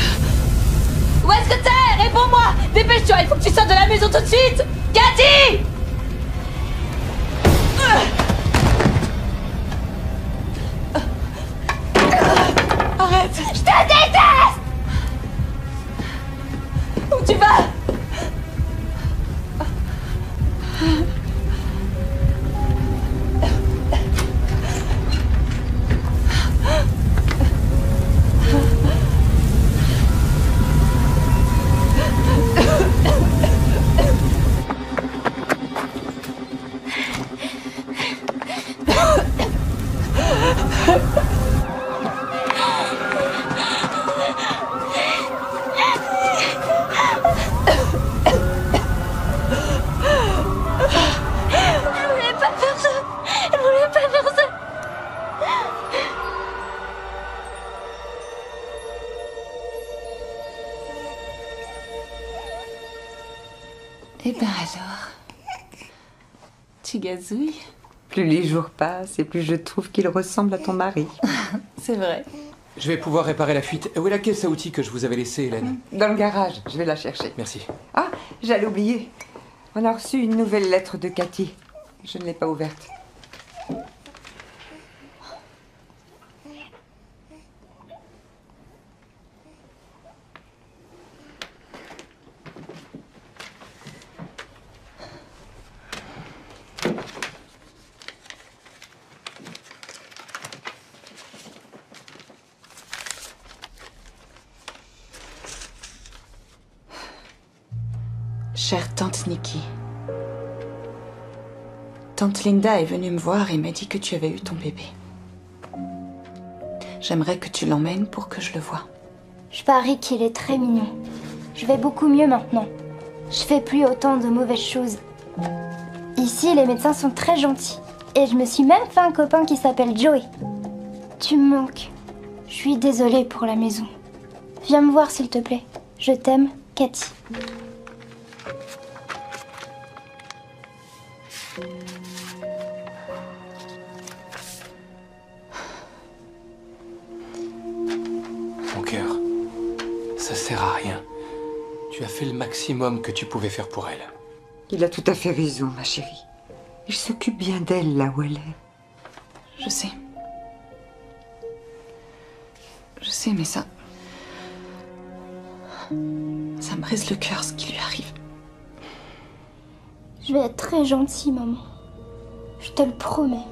Speaker 6: Où est-ce que t'es? Réponds-moi! Dépêche-toi, il faut que tu sortes de la maison tout de suite! Cathy! Arrête!
Speaker 2: Je te déteste!
Speaker 6: Où tu vas? Eh ben alors, tu gazouilles?
Speaker 9: Plus les jours passent et plus je trouve qu'il ressemble à ton mari.
Speaker 6: C'est vrai.
Speaker 16: Je vais pouvoir réparer la fuite. Où est la caisse à outils que je vous avais laissée, Hélène?
Speaker 9: Dans le garage, je vais la chercher.
Speaker 16: Merci.
Speaker 9: Ah, j'allais oublier. On a reçu une nouvelle lettre de Cathy. Je ne l'ai pas ouverte.
Speaker 6: Chère tante Nikki, tante Linda est venue me voir et m'a dit que tu avais eu ton bébé. J'aimerais que tu l'emmènes pour que je le voie.
Speaker 2: Je parie qu'il est très mignon. Je vais beaucoup mieux maintenant. Je fais plus autant de mauvaises choses. Ici, les médecins sont très gentils. Et je me suis même fait un copain qui s'appelle Joey. Tu me manques. Je suis désolée pour la maison. Viens me voir s'il te plaît. Je t'aime, Cathy.
Speaker 16: Mon cœur, ça sert à rien. Tu as fait le maximum que tu pouvais faire pour elle.
Speaker 9: Il a tout à fait raison, ma chérie. Il s'occupe bien d'elle là où elle est.
Speaker 6: Je sais. Je sais, mais ça me brise le cœur ce qui lui arrive.
Speaker 2: Je vais être très gentille, maman. Je te le promets.